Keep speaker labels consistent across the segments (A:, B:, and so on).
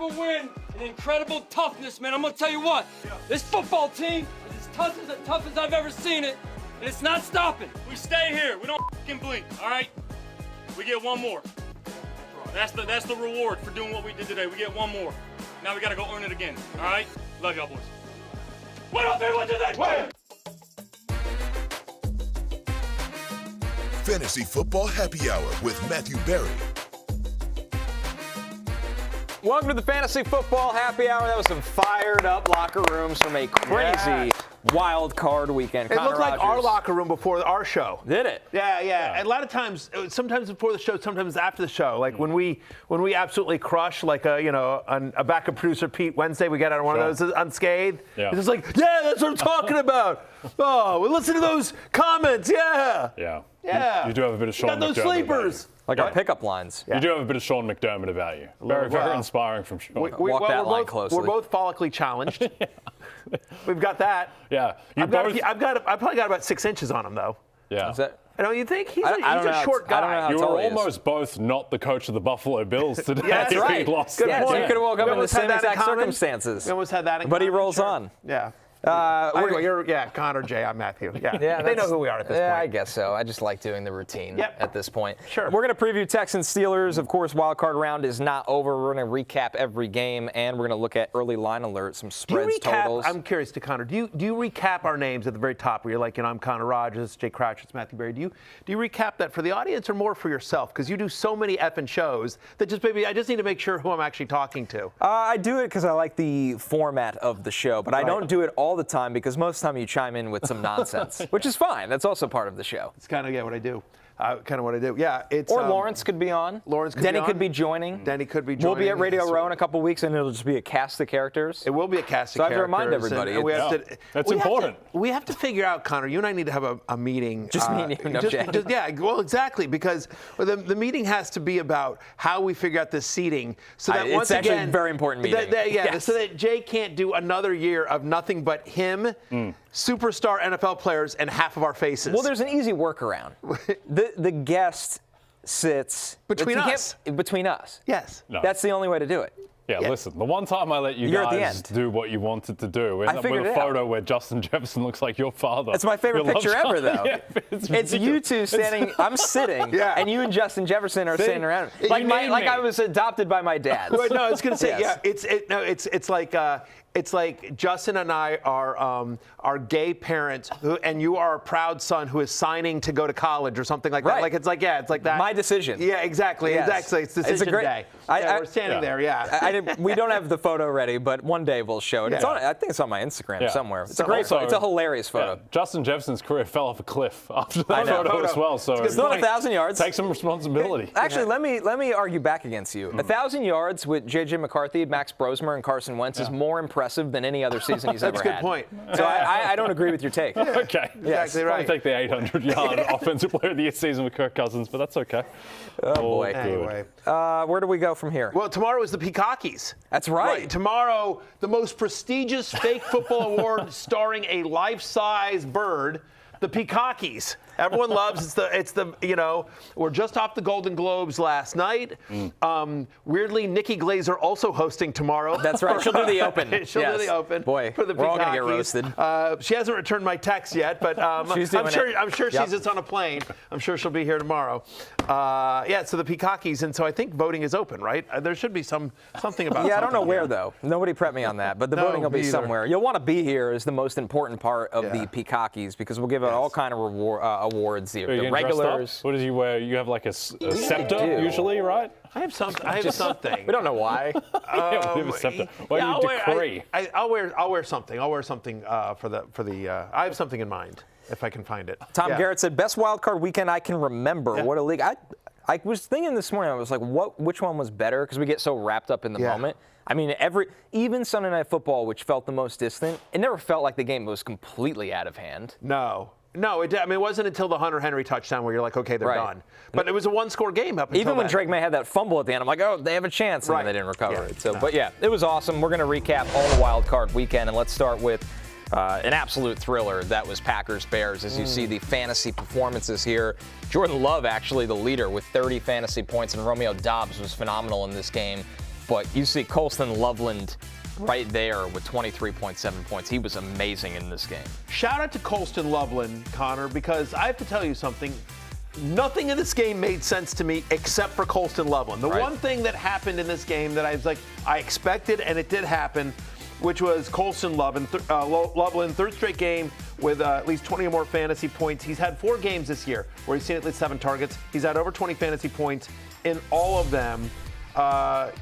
A: incredible win and incredible toughness, man. I'm gonna tell you what, this football team is as tough as I've ever seen it, and it's not stopping. We stay here, we don't fucking blink, all right? We get one more. That's the reward for doing what we did today. We get one more. Now we gotta go earn it again, all right? Love y'all, boys. What up, everyone, do that? Win!
B: Fantasy Football Happy Hour with Matthew Berry.
C: Welcome to the Fantasy Football Happy Hour. That was some fired up locker rooms from a crazy wild card weekend.
D: It looked like our locker room before our show.
C: Did it?
D: Yeah. A lot of times, sometimes before the show, sometimes after the show. Like when we absolutely crush, like a backup producer, Pete, Wednesday, we get out of one of those unscathed.
E: Yeah.
D: It's just like, yeah, that's what I'm talking about. Oh, well, listen to those comments. Yeah.
E: You do have a bit of Sean
D: Got those
E: McDermott
D: sleepers.
C: Like our pickup lines.
E: You do have a bit of Sean McDermott about you. Very inspiring from Sean.
C: Walk that line closely.
D: We're both follically challenged. We've got that.
E: Yeah.
D: I've probably got about 6 inches on him, though.
E: Yeah.
C: Is that?
D: Don't you think? He's
C: I don't
D: a
C: know
D: short
C: I don't know
D: guy.
C: how
E: You
C: tall
E: were
C: he is.
E: almost both not the coach of the Buffalo Bills today.
D: Yeah, that's right.
E: He lost
D: Good
E: that.
C: So
D: point.
C: you could have woke up
D: We
C: in the
D: almost had
C: same
D: that in
C: exact
D: common.
C: circumstances.
D: We almost had that in
C: But he
D: common,
C: rolls
D: sure.
C: on.
D: Yeah.
C: Anyway,
D: You're Connor, Jay, I'm Matthew. Yeah, they know who we are at this
C: Yeah,
D: point.
C: I guess so. I just like doing the routine at this point.
D: Sure.
C: We're going to preview Texans-Steelers. Of course, wild card round is not over. We're going to recap every game, and we're going to look at early line alerts, some spreads, totals.
D: I'm curious to Connor. Do you recap our names at the very top where you're like, I'm Connor Rogers, Jay Crouch, it's Matthew Berry. Do you recap that for the audience or more for yourself? Because you do so many effing shows that I just need to make sure who I'm actually talking to.
C: I do it because I like the format of the show, but I don't do it all the time because most of the time you chime in with some nonsense, which is fine. That's also part of the show.
D: It's kind of what I do. Yeah, it's.
C: Or Lawrence could be on. Denny could be joining.
D: Denny could be joining.
C: We'll be at Radio Row in a couple weeks, and it'll just be a cast of characters.
D: It will be a cast of characters.
C: So I have to remind everybody.
E: That's important.
D: We have to figure out, Connor, you and I need to have a meeting.
C: Just me and you, no Jay.
D: Yeah, well, exactly, because the meeting has to be about how we figure out this seating so that once again.
C: It's actually a very important meeting.
D: So that Jay can't do another year of nothing but him, superstar NFL players, and half of our faces.
C: Well, there's an easy workaround. The guest sits
D: between us.
C: Between us.
D: Yes.
E: No.
C: That's the only way to do it.
E: Yeah, listen, the one time I let you guys do what you wanted to do, with a photo where Justin Jefferson looks like your father.
C: It's my favorite picture ever, though.
E: Yeah,
C: it's you two standing, I'm sitting, and you and Justin Jefferson are standing around. Like I was adopted by my dad.
D: Wait, no, I was going to say, it's like Justin and I are gay parents, and you are a proud son who is signing to go to college or something like that.
C: Right.
D: It's like that.
C: My decision.
D: Yeah, exactly.
C: Yes.
D: Exactly. It's decision day. We're standing there. Yeah.
C: We don't have the photo ready, but one day we'll show it.
D: Yeah.
C: I think it's on my Instagram somewhere. It's a
E: great
C: photo. It's a hilarious photo.
E: Yeah, Justin Jefferson's career fell off a cliff after that photo as well. So
C: it's not 1,000 yards.
E: Take some responsibility.
C: Actually, let me argue back against you. 1,000 yards with J.J. McCarthy, Max Brosmer, and Carson Wentz is more impressive than any other season he's ever had.
D: That's a good point.
C: So I don't agree with your take.
E: Okay.
D: Exactly right.
E: I'll take the 800-yard offensive player of the year season with Kirk Cousins, but that's okay.
C: Oh, boy.
D: Anyway.
C: Where do we go from here?
D: Well, tomorrow is the Peacockies.
C: That's right.
D: Tomorrow, the most prestigious fake football award starring a life-size bird, the Peacockies. Everyone loves it's the we're just off the Golden Globes last night. Weirdly, Nikki Glazer also hosting tomorrow.
C: That's right. She'll do the Open.
D: She'll do the Open.
C: Boy,
D: for the
C: we're all gonna get
D: Peacockies.
C: roasted.
D: She hasn't returned my text yet, but I'm sure she's just on a plane. I'm sure she'll be here tomorrow. So the Peacockies, and so I think voting is open, right? There should be something about.
C: Yeah, I don't know where though. Nobody prepped me on that, but the voting will be somewhere. You'll want to be here is the most important part of the Peacockies because we'll give out all kind of awards here. The regulars.
E: What did you wear? You have like a scepter usually, right?
D: I have something.
C: We don't know why.
E: You have a scepter. Well, you decree.
D: I'll wear something. I'll wear something for the. I have something in mind if I can find it.
C: Tom Garrett said, "Best wild card weekend I can remember." Yeah. What a league! I was thinking this morning. I was like, which one was better? Because we get so wrapped up in the moment. I mean, even Sunday Night Football, which felt the most distant, it never felt like the game was completely out of hand.
D: No, it wasn't until the Hunter Henry touchdown where you're like, okay, they're done. But it was a one-score game up until
C: even when Drake May had that fumble at the end, I'm like, oh, they have a chance, and then they didn't recover it. So, but yeah, it was awesome. We're going to recap all the wild card weekend, and let's start with an absolute thriller. That was Packers-Bears. As you see the fantasy performances here, Jordan Love actually the leader with 30 fantasy points, and Romeo Doubs was phenomenal in this game. But you see Colston Loveland right there with 23.7 points. He was amazing in this game.
D: Shout out to Colston Loveland, Connor, because I have to tell you something. Nothing in this game made sense to me except for Colston Loveland. The one thing that happened in this game that I was like, I expected, and it did happen, which was Colston Loveland, third straight game with at least 20 or more fantasy points. He's had 4 games this year where he's seen at least 7 targets. He's had over 20 fantasy points in all of them.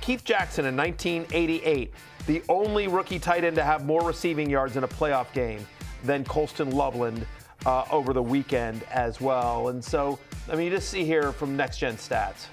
D: Keith Jackson in 1988, the only rookie tight end to have more receiving yards in a playoff game than Colston Loveland over the weekend as well. And so, I mean, you just see here from Next Gen Stats.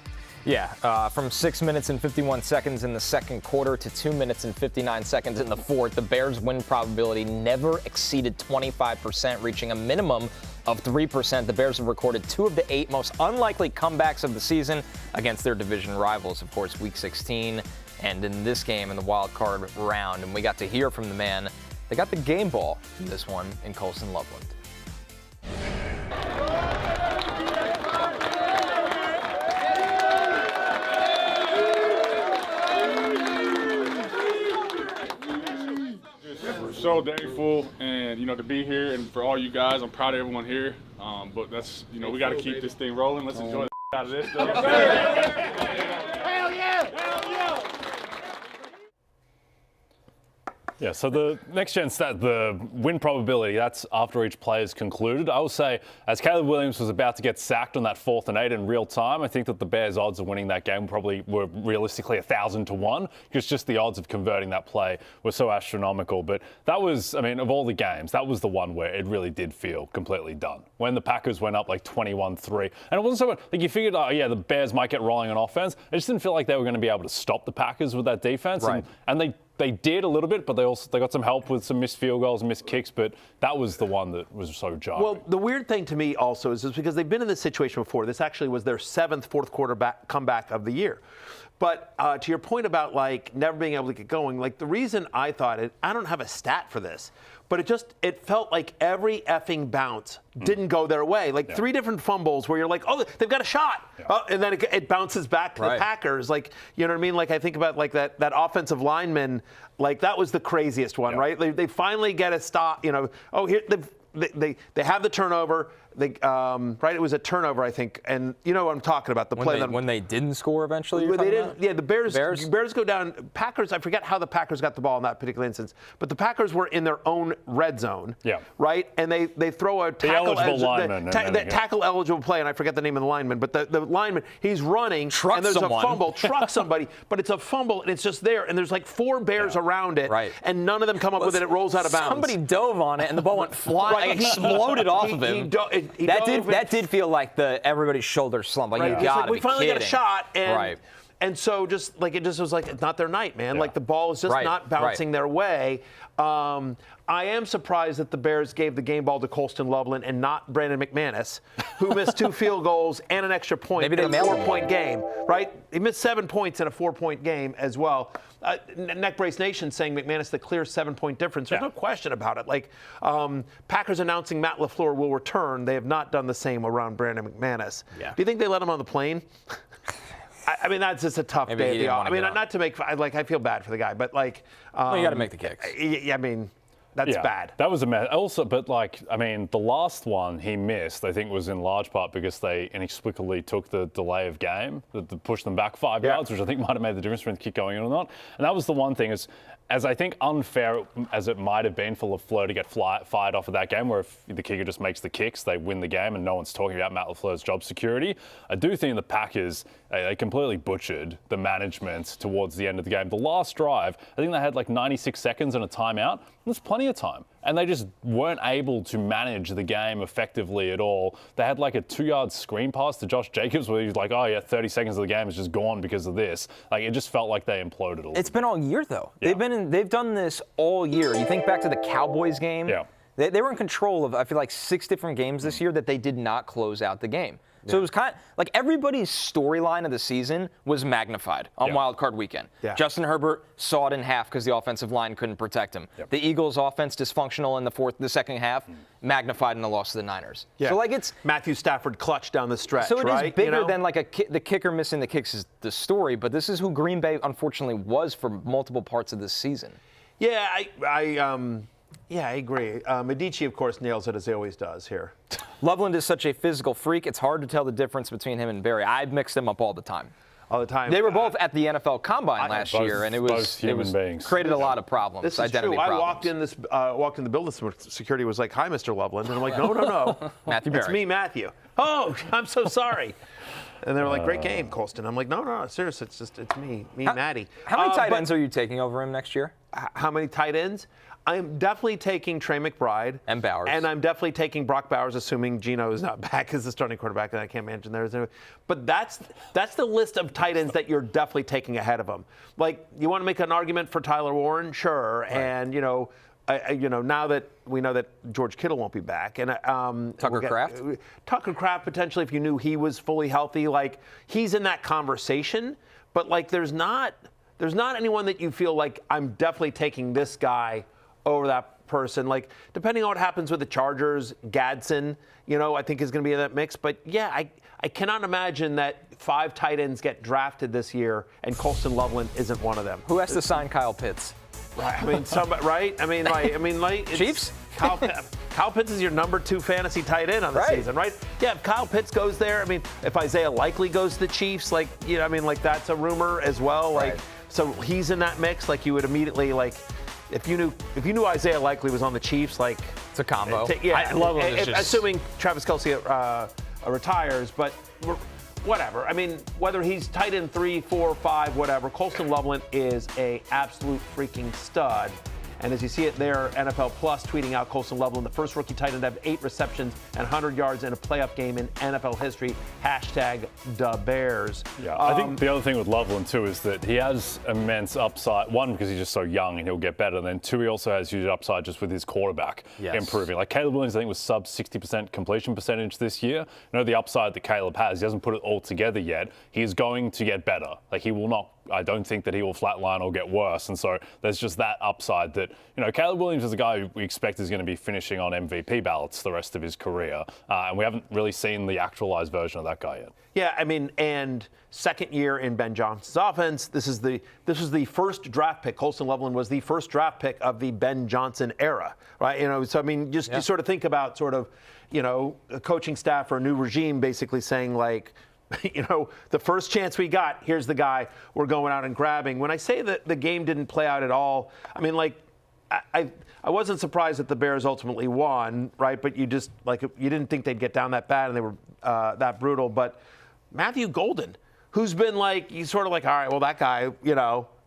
C: Yeah, from 6 minutes and 51 seconds in the second quarter to 2 minutes and 59 seconds in the fourth, the Bears' win probability never exceeded 25%, reaching a minimum of 3%. The Bears have recorded 2 of the 8 most unlikely comebacks of the season against their division rivals, of course, Week 16, and in this game in the wild card round. And we got to hear from the man that got the game ball in this one in Colston Loveland.
F: So thankful, and to be here, and for all you guys, I'm proud of everyone here. But that's we got to keep this thing rolling. Let's enjoy the out of this. Though. Hell yeah! Hell yeah!
E: Yeah, so the next gen stat, the win probability, that's after each play is concluded. I will say, as Caleb Williams was about to get sacked on that 4th and 8 in real time, I think that the Bears' odds of winning that game probably were realistically 1,000 to 1, because just the odds of converting that play were so astronomical. But that was, of all the games, that was the one where it really did feel completely done. When the Packers went up like 21-3, and it wasn't so much, like you figured, the Bears might get rolling on offense. I just didn't feel like they were going to be able to stop the Packers with that defense.
C: Right.
E: And they did a little bit, but they got some help with some missed field goals and missed kicks, but that was the one that was so jarring.
D: Well, the weird thing to me also is because they've been in this situation before. This actually was their 7th fourth quarter comeback of the year. But to your point about never being able to get going, the reason I thought it, I don't have a stat for this, but it felt like every effing bounce didn't go their way. 3 different fumbles where you're like, oh, they've got a shot.
E: Yeah.
D: And then it bounces back to the Packers. You know what I mean? I think about that offensive lineman, that was the craziest one, right? They finally get a stop, here they have the turnover. It was a turnover, I think, and you know what I'm talking about.
C: When they didn't score eventually.
D: They didn't. Yeah, the Bears go down. Packers. I forget how the Packers got the ball in that particular instance, but the Packers were in their own red zone.
E: Yeah.
D: Right, and they throw a tackle tackle eligible play, and I forget the name of the lineman, but the lineman, he's running, and there's a fumble, trucks somebody, but it's a fumble, and it's just there, and there's 4 Bears around it, and none of them come up with it. It rolls out of bounds.
C: Somebody dove on it, and the ball went flying, exploded off of him. That did feel like everybody's shoulder slump.
D: We finally got a shot, and so it just was it's not their night, man.
E: Yeah.
D: The ball is just not bouncing their way. I am surprised that the Bears gave the game ball to Colston Loveland and not Brandon McManus, who missed 2 field goals and an extra point in a 4-point game, right? He missed 7 points in a 4-point game as well. Neck Brace Nation saying McManus the clear 7-point difference. There's no question about it. Packers announcing Matt LaFleur will return. They have not done the same around Brandon McManus.
C: Yeah.
D: Do you think they let him on the plane? That's just a tough day. Not to make I feel bad for the guy, but you
C: got to make the kicks.
D: That's bad.
E: That was a mess. Also, but the last one he missed, I think, was in large part because they inexplicably took the delay of game that pushed them back 5 yards, which I think might have made the difference between the kick going in or not. And that was the one thing as I think unfair as it might have been for LaFleur to get fired off of that game, where if the kicker just makes the kicks, they win the game and no one's talking about Matt LaFleur's job security. I do think the Packers, they completely butchered the management towards the end of the game. The last drive, I think they had 96 seconds and a timeout. There's plenty of time. And they just weren't able to manage the game effectively at all. They had a 2-yard screen pass to Josh Jacobs where he was 30 seconds of the game is just gone because of this. It just felt like they imploded a little.
C: It's been all year, though. Yeah. They've done this all year. You think back to the Cowboys game.
E: Yeah.
C: They were in control of, I feel 6 different games this year that they did not close out the game. So it was kind of like everybody's storyline of the season was magnified on Wild Card Weekend.
D: Yeah.
C: Justin Herbert sawed in half because the offensive line couldn't protect him. The Eagles' offense dysfunctional in the second half, magnified in the loss to the Niners.
D: Yeah.
C: So like it's
D: Matthew Stafford clutch down the stretch.
C: so it
D: right?
C: is bigger than like the kicker missing the kicks is the story, but this is who Green Bay unfortunately was for multiple parts of this season.
D: Yeah, I agree. Medici, of course, nails it as he always does here.
C: Loveland is such a physical freak. It's hard to tell the difference between him and Barry. I mix them up all the time.
D: All the time.
C: They were both at the NFL Combine last year, and it was created a lot of problems.
D: This is
C: identity
D: true. I
C: problems.
D: walked in the building. Security was like, "Hi, Mr. Loveland," and I'm like, "No,
C: Matthew
D: it's
C: Barry.
D: me, Matthew." Oh, I'm so sorry. And they were like, "Great game, Colston." I'm like, "No, seriously, it's me, Matty."
C: How many tight ends are you taking over him next year?
D: How many tight ends? I'm definitely taking Trey McBride.
C: And Bowers.
D: And I'm definitely taking Brock Bowers, assuming Geno is not back as the starting quarterback, and I can't imagine there's no. But that's the list of tight ends that you're definitely taking ahead of him. Like, you want to make an argument for Tyler Warren? Sure. Right. And, now that we know that George Kittle won't be back. And Tucker Kraft, potentially, if you knew he was fully healthy, like, he's in that conversation. But, like, there's not anyone that you feel like I'm definitely taking this guy over that person. Like, depending on what happens with the Chargers, Gadsden, I think is going to be in that mix. But, yeah, I cannot imagine that 5 tight ends get drafted this year and Colston Loveland isn't one of them.
C: Who has to sign Kyle Pitts?
D: Right. I mean, somebody, right? I mean, it's
C: Chiefs?
D: Kyle Pitts is your number 2 fantasy tight end on the season, right? Yeah, if Kyle Pitts goes there, I mean, if Isaiah Likely goes to the Chiefs, like, that's a rumor as well. Like, so he's in that mix. Like, you would immediately, like, if you knew Isaiah Likely was on the Chiefs, like,
C: it's a combo.
D: I love it. Assuming Travis Kelce retires, but whatever. I mean, whether he's tight end 3, 4, 5, whatever, Colston Loveland is a absolute freaking stud. And as you see it there, NFL Plus tweeting out Colston Loveland, the first rookie tight end to have 8 receptions and 100 yards in a playoff game in NFL history. #DaBears.
E: Yeah, I think the other thing with Loveland, too, is that he has immense upside. One, because he's just so young and he'll get better. And then 2, he also has huge upside just with his quarterback improving. Like, Caleb Williams, I think, was sub 60% completion percentage this year. The upside that Caleb has, he hasn't put it all together yet. He's going to get better. Like, he will not. I don't think that he will flatline or get worse. And so there's just that upside that, Caleb Williams is a guy who we expect is going to be finishing on MVP ballots the rest of his career. And we haven't really seen the actualized version of that guy yet.
D: Yeah, I mean, and second year in Ben Johnson's offense. This is the first draft pick. Colston Loveland was the first draft pick of the Ben Johnson era, right? So I mean, you sort of think about a coaching staff or a new regime basically saying, like, the first chance we got, here's the guy we're going out and grabbing. When I say that the game didn't play out at all, I mean, like, I wasn't surprised that the Bears ultimately won, right? But you just, like, you didn't think they'd get down that bad and they were that brutal. But Matthew Golden, who's been like, he's sort of like, all right, well, that guy,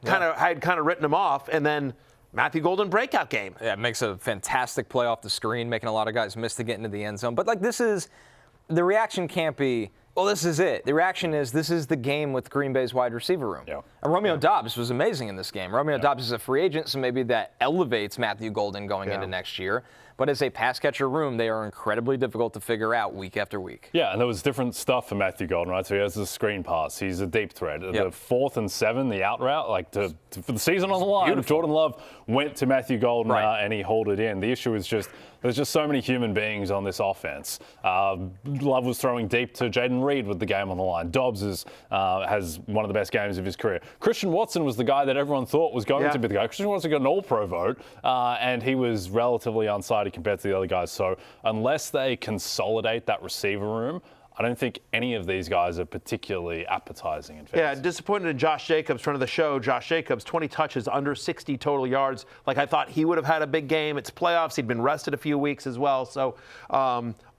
D: had kind of written him off. And then Matthew Golden breakout game.
C: Yeah, makes a fantastic play off the screen, making a lot of guys miss to get into the end zone. But, like, the reaction can't be, well, this is it. The reaction is, this is the game with Green Bay's wide receiver room.
E: Yeah.
C: And Romeo Doubs was amazing in this game. Romeo Doubs is a free agent, so maybe that elevates Matthew Golden going into next year. But as a pass catcher room, they are incredibly difficult to figure out week after week.
E: Yeah, and there was different stuff for Matthew Golden, right? So he has the screen pass. He's a deep threat. The 4th and 7, the out route, like for the season on the line, beautiful. Jordan Love went to Matthew Golden and he hauled it in. The issue is just there's just so many human beings on this offense. Love was throwing deep to Jaden Reed with the game on the line. Dobbs has one of the best games of his career. Christian Watson was the guy that everyone thought was going to be the guy. Christian Watson got an all-pro vote, and he was relatively unsighted compared to the other guys. So unless they consolidate that receiver room, I don't think any of these guys are particularly appetizing in fantasy.
D: Yeah, disappointed in Josh Jacobs, friend of the show. Josh Jacobs, 20 touches, under 60 total yards. Like, I thought he would have had a big game. It's playoffs. He'd been rested a few weeks as well. So,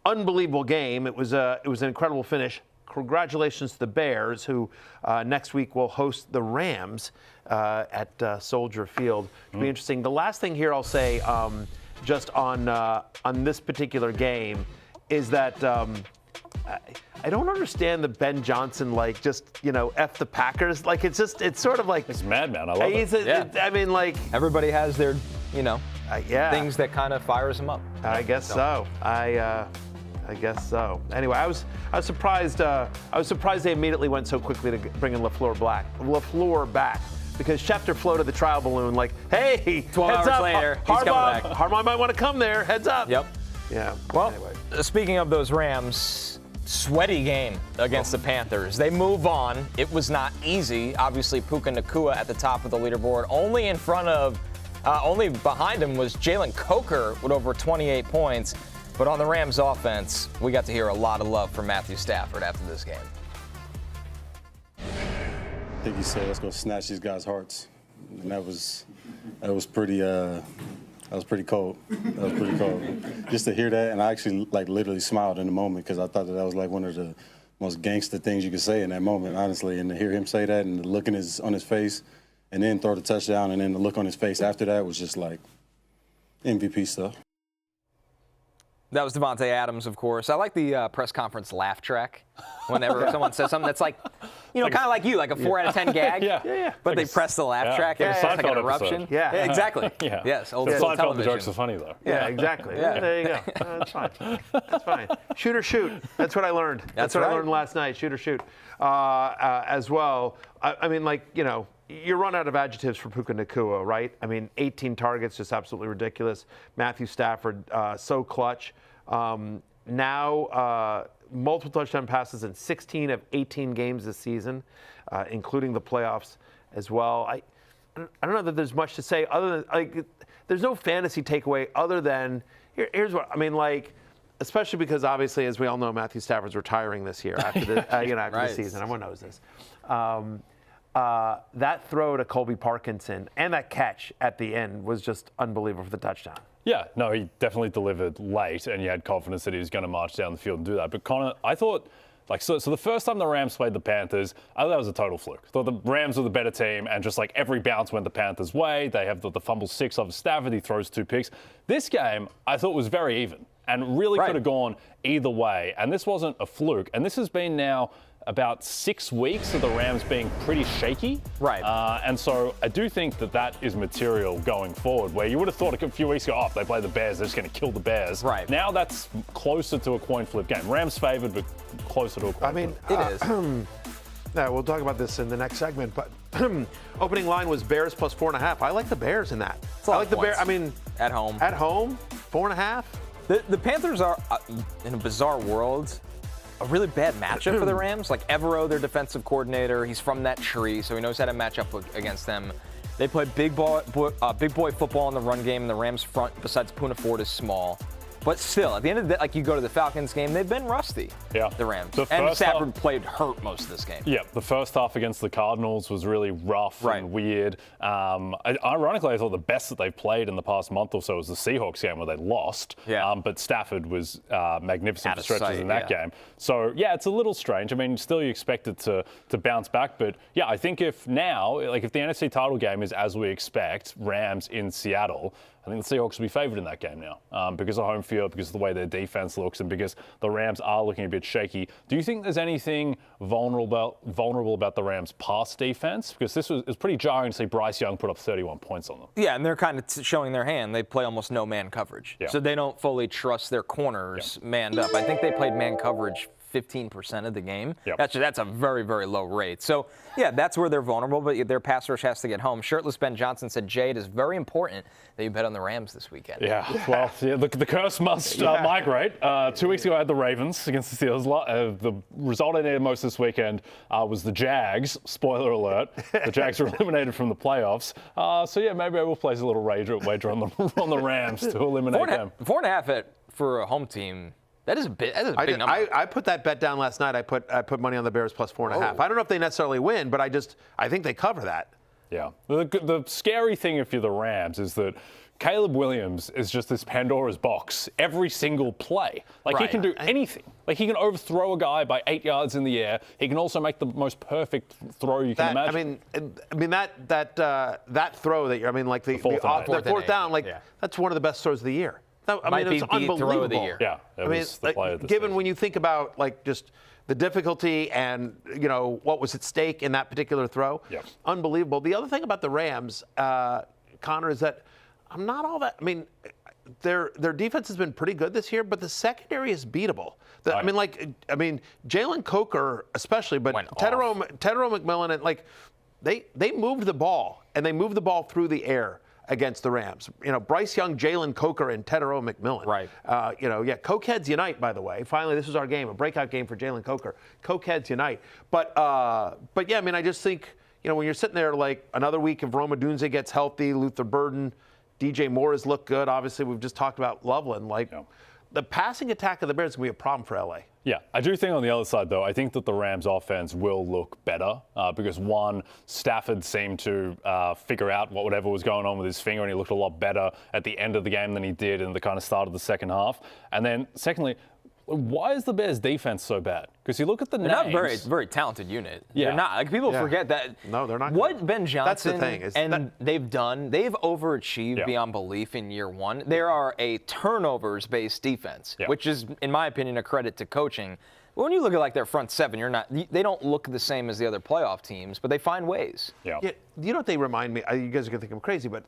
D: unbelievable game. It was an incredible finish. Congratulations to the Bears, who next week will host the Rams at Soldier Field. It'll be interesting. The last thing here I'll say, just on this particular game, is that I don't understand the Ben Johnson, like, just, F the Packers. Like, it's sort of like.
E: It's madman. I love it.
D: I mean, like.
C: Everybody has their, things that kind of fires them up.
D: I guess so. I guess so. Anyway, I was surprised. I was surprised they immediately went so quickly to bring in LaFleur back. Because Schefter floated the trial balloon like, hey,
C: 12
D: heads
C: hours
D: up,
C: later, he's coming back.
D: Harbaugh might want to come there. Heads up.
C: Yep.
D: Yeah.
C: Well,
D: anyway.
C: Speaking of those Rams, sweaty game against the Panthers. They move on. It was not easy. Obviously, Puka Nacua at the top of the leaderboard. Only behind him was Jalen Coker with over 28 points. But on the Rams offense, we got to hear a lot of love from Matthew Stafford after this game.
G: I think he said, let's go snatch these guys' hearts. And that was pretty cold. That was pretty cold. Just to hear that, and I actually literally smiled in the moment because I thought that was one of the most gangster things you could say in that moment, honestly. And to hear him say that and the look on his face and then throw the touchdown and then the look on his face after that was just MVP stuff.
C: That was Devontae Adams, of course. I like the press conference laugh track. Whenever someone says something that's kind of like you, like a 4 out of 10 gag.
D: Yeah.
C: But they press the laugh track and it's like an eruption.
E: Episode.
D: Yeah.
C: Exactly.
E: Yeah.
C: Yes. Old
E: Seinfeld
C: television.
E: jokes are funny, though.
D: Yeah, exactly.
C: Yeah.
D: There you go. That's fine. That's fine. Shoot or shoot. That's what I learned. That's what
C: right.
D: I learned last night. Shoot or shoot. As well. I mean, you run out of adjectives for Puka Nacua, right? I mean, 18 targets, just absolutely ridiculous. Matthew Stafford, so clutch. Now, multiple touchdown passes in 16 of 18 games this season, including the playoffs as well. I don't know that there's much to say other than there's no fantasy takeaway other than here's what I mean. Especially because obviously, as we all know, Matthew Stafford's retiring this year after the after
C: Right.
D: the season. Everyone knows this. That throw to Colby Parkinson and that catch at the end was just unbelievable for the touchdown.
E: Yeah, no, he definitely delivered late, and you had confidence that he was going to march down the field and do that. But Connor, I thought, so the first time the Rams played the Panthers, I thought that was a total fluke. I thought the Rams were the better team, and just every bounce went the Panthers' way. They have the fumble 6 of Stafford. He throws 2 picks. This game, I thought, was very even and really could have gone either way. And this wasn't a fluke. And this has been now about 6 weeks of the Rams being pretty shaky.
C: Right.
E: And so I do think that is material going forward, where you would have thought a few weeks ago, if they play the Bears, they're just going to kill the Bears.
C: Right.
E: Now that's closer to a coin flip game. Rams favored, but closer to a coin flip.
C: It is.
D: Yeah, we'll talk about this in the next segment, but opening line was Bears plus 4.5. I like the Bears in that. I like the Bears. I mean,
C: at home.
D: 4.5.
C: The Panthers are, in a bizarre world, a really bad matchup for the Rams. Evero, their defensive coordinator, he's from that tree, so he knows how to match up against them. They play big boy football in the run game, and the Rams front, besides Poona Ford, is small. But still, at the end of the day, you go to the Falcons game, they've been rusty, the Rams. And Stafford played hurt most of this game.
E: Yeah, the first half against the Cardinals was really rough and weird. Ironically, I thought the best that they've played in the past month or so was the Seahawks game where they lost.
C: Yeah.
E: But Stafford was magnificent for stretches
C: sight,
E: in that game. So, yeah, it's a little strange. I mean, still you expect it to bounce back. But, yeah, I think if the NFC title game is as we expect, Rams in Seattle, I think the Seahawks will be favored in that game now because of home field, because of the way their defense looks, and because the Rams are looking a bit shaky. Do you think there's anything vulnerable about the Rams' pass defense? Because this was pretty jarring to see Bryce Young put up 31 points on them.
C: Yeah, and they're kind of showing their hand. They play almost no man coverage.
E: Yeah.
C: So they don't fully trust their corners manned up. I think they played man coverage 15% of the game.
E: Yep.
C: That's a very, very low rate. So, yeah, that's where they're vulnerable, but their pass rush has to get home. Shirtless Ben Johnson said, Jay, it is very important that you bet on the Rams this weekend.
E: Yeah, well, the curse must migrate. 2 weeks ago, I had the Ravens against the Steelers. The result I needed most this weekend was the Jags. Spoiler alert, the Jags were eliminated from the playoffs. So, yeah, maybe I will place a little wager on the Rams to eliminate them.
C: 4.5 for a home team. That is a big number.
D: I put that bet down last night. I put money on the Bears plus 4.5. I don't know if they necessarily win, but I think they cover that.
E: Yeah. The scary thing if you're the Rams is that Caleb Williams is just this Pandora's box every single play. He can do anything. He can overthrow a guy by 8 yards in the air. He can also make the most perfect throw you can imagine.
D: That throw that the fourth down, that's one of the best throws of the year. It's unbelievable.
C: Throw of the year.
E: Yeah, it was the play of the
D: given
E: season.
D: when you think about just the difficulty and what was at stake in that particular throw, unbelievable. The other thing about the Rams, Connor, is that I'm not all that. I mean, their defense has been pretty good this year, but the secondary is beatable. Jalen Coker especially, but Tedero McMillan, and they moved the ball, and they moved the ball through the air against the Rams. Bryce Young, Jalen Coker, and Tedero McMillan.
C: Right.
D: Cokeheads unite, by the way. Finally, this was our game, a breakout game for Jalen Coker. Cokeheads unite. But yeah, I mean, I just think, when you're sitting there like another week if Rome Odunze gets healthy, Luther Burden, DJ Moore has looked good. Obviously, we've just talked about Loveland. The passing attack of the Bears is going to be a problem for LA.
E: Yeah, I do think on the other side, though, I think that the Rams offense will look better because, one, Stafford seemed to figure out whatever was going on with his finger, and he looked a lot better at the end of the game than he did in the kind of start of the second half. And then, secondly, why is the Bears' defense so bad? Because you look at the names.
C: They're not a very, very talented unit.
E: Yeah.
C: They're not. People forget that.
D: No, they're not.
C: What Ben Johnson
D: That's the thing,
C: they've overachieved beyond belief in year one. They are a turnovers-based defense, which is, in my opinion, a credit to coaching. When you look at their front seven, they don't look the same as the other playoff teams, but they find ways.
D: Yeah. You know what they remind me? You guys are going to think I'm crazy, but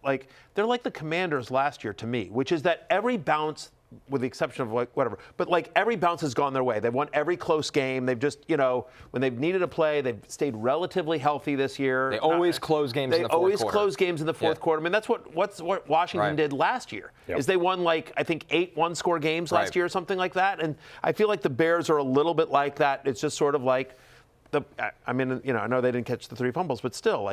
D: they're like the Commanders last year to me, which is that every bounce, with the exception of whatever, but every bounce has gone their way. They've won every close game. They've just, when they've needed to play, they've stayed relatively healthy this year.
C: They always close games in the fourth quarter. They always close games in the fourth quarter. I mean, that's what Washington did last year. Is they won I think 8 one-score games last year or something like that. And I feel like the Bears are a little bit like that. It's just sort of I know they didn't catch the 3 fumbles, but still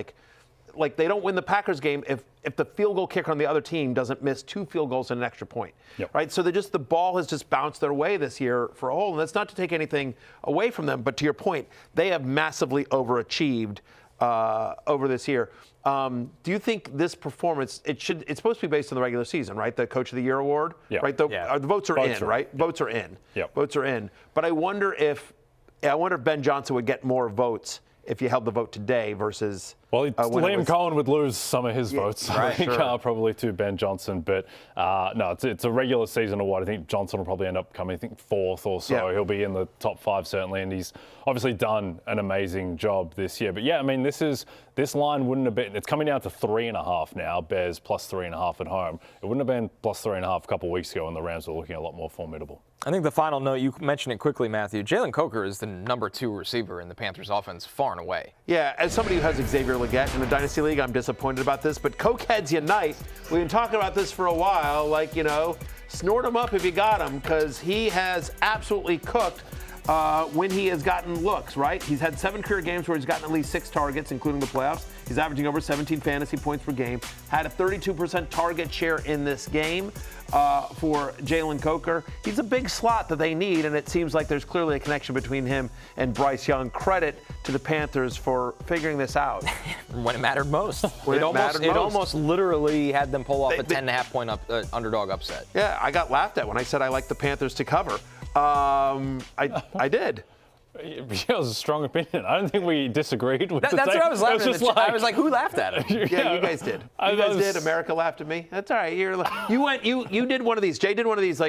C: they don't win the Packers game if the field goal kicker on the other team doesn't miss 2 field goals and an extra point, right? So the ball has just bounced their way this year for a whole, and that's not to take anything away from them, but to your point, they have massively overachieved over this year. Do you think this performance, it's supposed to be based on the regular season, right? The Coach of the Year award, right? The votes are in, right? Votes are in. Votes are in. But I wonder if Ben Johnson would get more votes if you held the vote today versus
E: Liam Cohen would lose some of his votes, I think, probably to Ben Johnson. But no, it's a regular season award. I think Johnson will probably end up coming, 4th or so. Yeah. He'll be in the top 5 certainly, and he's obviously done an amazing job this year. But yeah, I mean, this line wouldn't have been. It's coming down to 3.5 now. Bears plus 3.5 at home. It wouldn't have been plus 3.5 a couple of weeks ago, when the Rams were looking a lot more formidable.
C: I think the final note, you mentioned it quickly, Matthew. Jalen Coker is the number 2 receiver in the Panthers offense, far and away.
D: Yeah, as somebody who has Xavier Legette in the Dynasty League, I'm disappointed about this, but Cokeheads unite. We've been talking about this for a while, snort him up if you got him, because he has absolutely cooked when he has gotten looks, right? He's had 7 career games where he's gotten at least 6 targets, including the playoffs. He's averaging over 17 fantasy points per game. Had a 32% target share in this game for Jalen Coker. He's a big slot that they need, and it seems like there's clearly a connection between him and Bryce Young. Credit to the Panthers for figuring this out.
C: When it mattered most. It almost literally had them pull off a 10.5-point underdog upset.
D: Yeah, I got laughed at when I said I like the Panthers to cover. I did.
E: It was a strong opinion. I don't think we disagreed with
C: That's what I was laughing at. I was like, who laughed at it?
D: Yeah, you guys did. You guys did. America laughed at me. That's all right. You did one of these. Jay did one of these,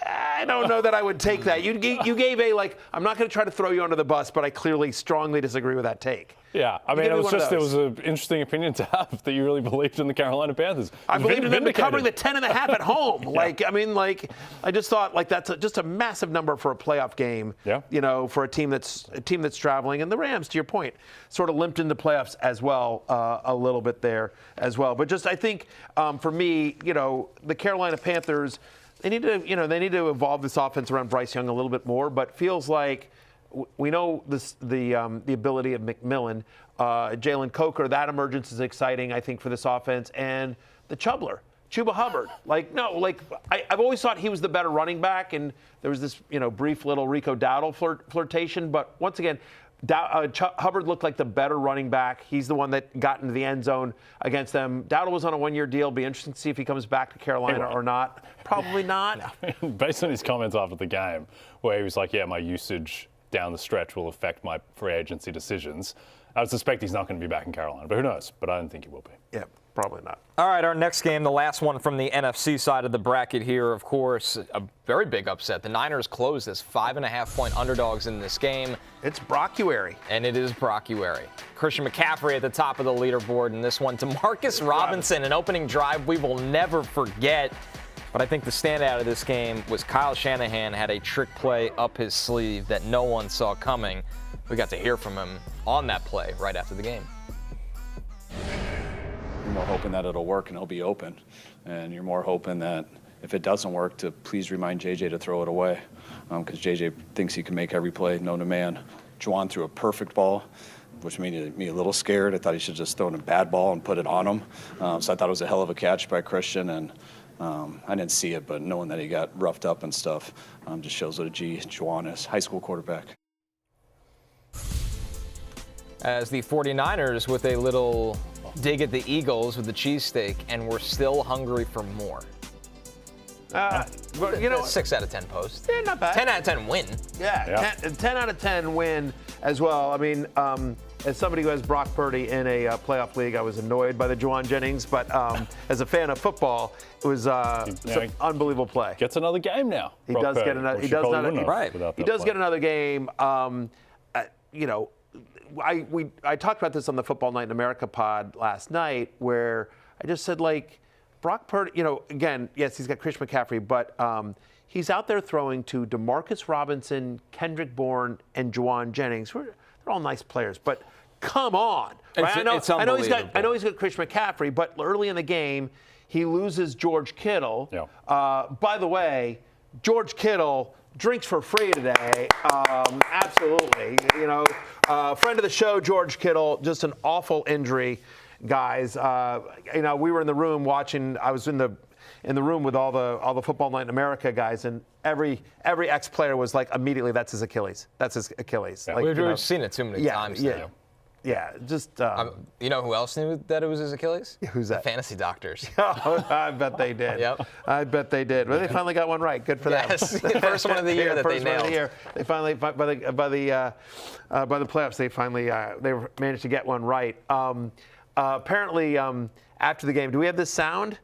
D: I don't know that I would take that. You gave I'm not going to try to throw you under the bus, but I clearly strongly disagree with that take.
E: Yeah, I mean, it was an interesting opinion to have that you really believed in the Carolina Panthers.
D: I believed in them covering the 10.5 at home. I just thought that's just a massive number for a playoff game. Yeah. For a team that's traveling, and the Rams, to your point, sort of limped into playoffs as well, a little bit there as well. But I think for me, the Carolina Panthers, they need to evolve this offense around Bryce Young a little bit more, but feels like we know the ability of McMillan, Jalen Coker. That emergence is exciting, I think, for this offense, and the Chuba Hubbard. I've always thought he was the better running back, and there was this brief little Rico Dowdle flirtation, but once again, Hubbard looked like the better running back. He's the one that got into the end zone against them. Dowdle was on a 1-year deal. Be interesting to see if he comes back to Carolina or not. Probably not.
E: Based on his comments after the game, where he was like, my usage down the stretch will affect my free agency decisions. I would suspect he's not going to be back in Carolina, but who knows? But I don't think he will be.
D: Yeah, probably not.
C: All right, our next game, the last one from the NFC side of the bracket here, of course, a very big upset. The Niners closed as 5.5-point underdogs in this game.
D: It's Brockuary.
C: And it is Brockuary. Christian McCaffrey at the top of the leaderboard in this one. Demarcus Robinson, an opening drive we will never forget. But I think the standout of this game was Kyle Shanahan had a trick play up his sleeve that no one saw coming. We got to hear from him on that play right after the game.
H: You're more hoping that it'll work and he'll be open. And you're more hoping that if it doesn't work, to please remind JJ to throw it away. Because JJ thinks he can make every play known to man. Juwan threw a perfect ball, which made me a little scared. I thought he should just thrown a bad ball and put it on him. So I thought it was a hell of a catch by Christian. And I didn't see it, but knowing that he got roughed up and stuff just shows what a G Juwan is, high school quarterback.
C: As the 49ers with a little dig at the Eagles with the cheesesteak, and we're still hungry for more.
D: But, you know,
C: 6 out of 10 post.
D: Yeah, not bad.
C: 10 out of 10 win.
D: Yeah. 10 out of 10 win as well. I mean, as somebody who has Brock Purdy in a playoff league, I was annoyed by the Juwan Jennings, but as a fan of football, it was an unbelievable play.
E: Gets another game now.
D: He does get another. He does get another game. You know, I talked about this on the Football Night in America pod last night, where I just said, like, Brock Purdy, you know, again, yes, he's got Christian McCaffrey, but he's out there throwing to Demarcus Robinson, Kendrick Bourne, and Juwan Jennings. They're all nice players, but come on. Right? I know he's got Christian McCaffrey, but early in the game, he loses George Kittle.
E: Yeah.
D: By the way, George Kittle drinks for free today. Absolutely. You know, friend of the show, George Kittle, just an awful injury. Guys, you know, we were in the room watching. I was in the room with all the Football Night in America guys, and every ex-player was like, immediately, that's his Achilles. That's his Achilles.
C: Yeah.
D: Like,
C: we've seen it too many times now.
D: Yeah, just.
C: You know who else knew that it was his Achilles?
D: Who's that?
C: The fantasy doctors.
D: Oh, I bet they did.
C: Yep.
D: I bet they did. Well, they finally got one right. Good for them.
C: Yes, first one of the year that they nailed.
D: They finally, by the playoffs, they finally they managed to get one right. Apparently, after the game, do we have this sound?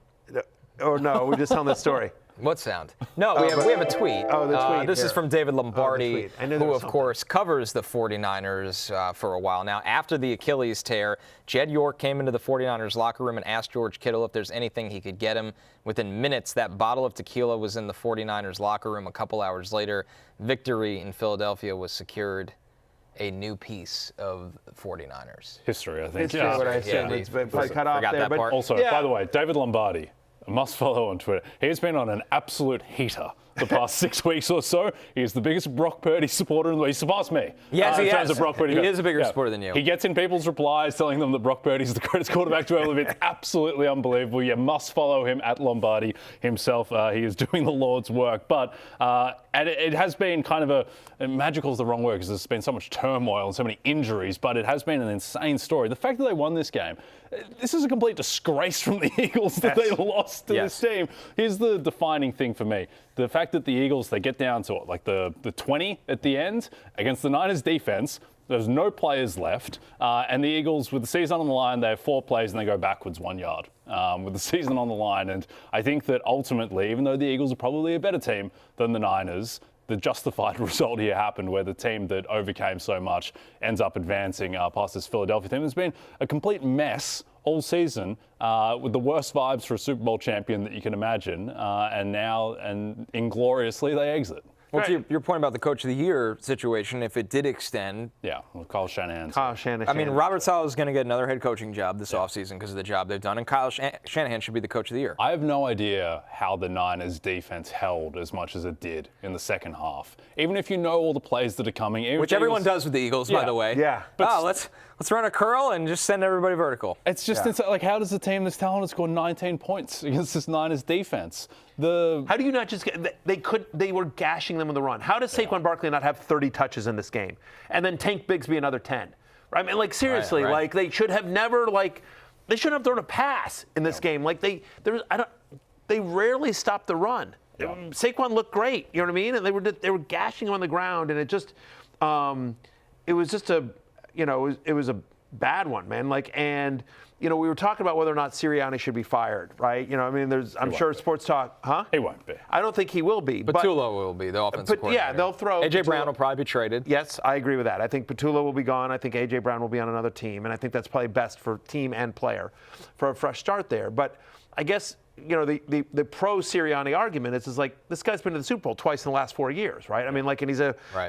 D: Or no, we just telling the story.
C: What sound? No, we have a tweet.
D: Oh, the tweet.
C: This is from David Lombardi, who, of
D: something.
C: course, covers the 49ers for a while now. After the Achilles tear, Jed York came into the 49ers locker room and asked George Kittle if there's anything he could get him. Within minutes, that bottle of tequila was in the 49ers locker room. A couple hours later, victory in Philadelphia was secured. A new piece of 49ers.
E: History, I think.
D: History, what I said. It's been cut off there. But
E: also, by the way, David Lombardi, a must follow on Twitter. He's been on an absolute heater the past 6 weeks or so. He's the biggest Brock Purdy supporter in the league. He surpassed me.
C: Yes, he
E: has.
C: Of Brock Purdy. He is a bigger supporter than you.
E: He gets in people's replies telling them that Brock Purdy's the greatest quarterback to ever live. It's absolutely unbelievable. You must follow him at Lombardi himself. He is doing the Lord's work. But and it has been kind of magical is the wrong word because there's been so much turmoil and so many injuries, but it has been an insane story. The fact that they won this game, this is a complete disgrace from the Eagles that they lost to this team. Here's the defining thing for me. The fact that the Eagles, they get down to like the 20 at the end against the Niners defense. There's no players left. And the Eagles, with the season on the line, they have 4 plays and they go backwards 1 yard with the season on the line. And I think that ultimately, even though the Eagles are probably a better team than the Niners, the justified result here happened where the team that overcame so much ends up advancing past this Philadelphia team. It's been a complete mess all season with the worst vibes for a Super Bowl champion that you can imagine. And now, and ingloriously, they exit.
C: Well, to your point about the Coach of the Year situation, if it did extend.
E: Yeah, well, Kyle Shanahan.
C: I mean, Robert Saleh is going to get another head coaching job this offseason because of the job they've done, and Kyle Shanahan should be the Coach of the Year.
E: I have no idea how the Niners defense held as much as it did in the second half. Even if you know all the plays that are coming.
C: Which everyone does with the Eagles, by the way.
D: Yeah.
C: But let's run a curl and just send everybody vertical.
E: It's just insane. Like, how does a team this talented score 19 points against this Niners defense? How do you not just get? They were gashing them with the run. How does Saquon Barkley not have 30 touches in this game, and then Tank Bigsby another 10? Right? I mean, like seriously, like they should have never they shouldn't have thrown a pass in this game. Like they rarely stopped the run. Yeah. Saquon looked great. You know what I mean? And they were gashing him on the ground, and it just it was just it was a
D: bad one, man. We were talking about whether or not Sirianni should be fired, right? I'm sure sports talk, huh?
E: He won't be.
D: I don't think he will be.
C: Patullo will be the offensive coordinator.
D: Yeah, they'll throw.
C: A.J.
D: Patullo.
C: Brown will probably be traded.
D: Yes, I agree with that. I think Patullo will be gone. I think A.J. Brown will be on another team, and I think that's probably best for team and player for a fresh start there. But I guess the pro Sirianni argument is like this guy's been to the Super Bowl twice in the last 4 years, right? And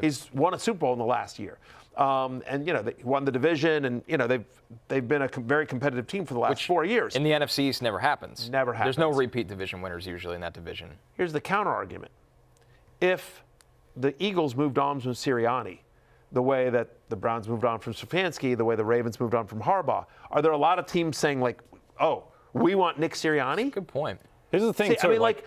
D: he's won a Super Bowl in the last year. They won the division, and they've been a very competitive team for the last 4 years.
C: In the NFC East, never happens.
D: Never happens.
C: There's no repeat division winners usually in that division.
D: Here's the counter argument: if the Eagles moved on from Sirianni, the way that the Browns moved on from Stefanski, the way the Ravens moved on from Harbaugh, are there a lot of teams saying like, "Oh, we want Nick Sirianni"?
C: Good point.
E: Here's the thing, too.
D: Like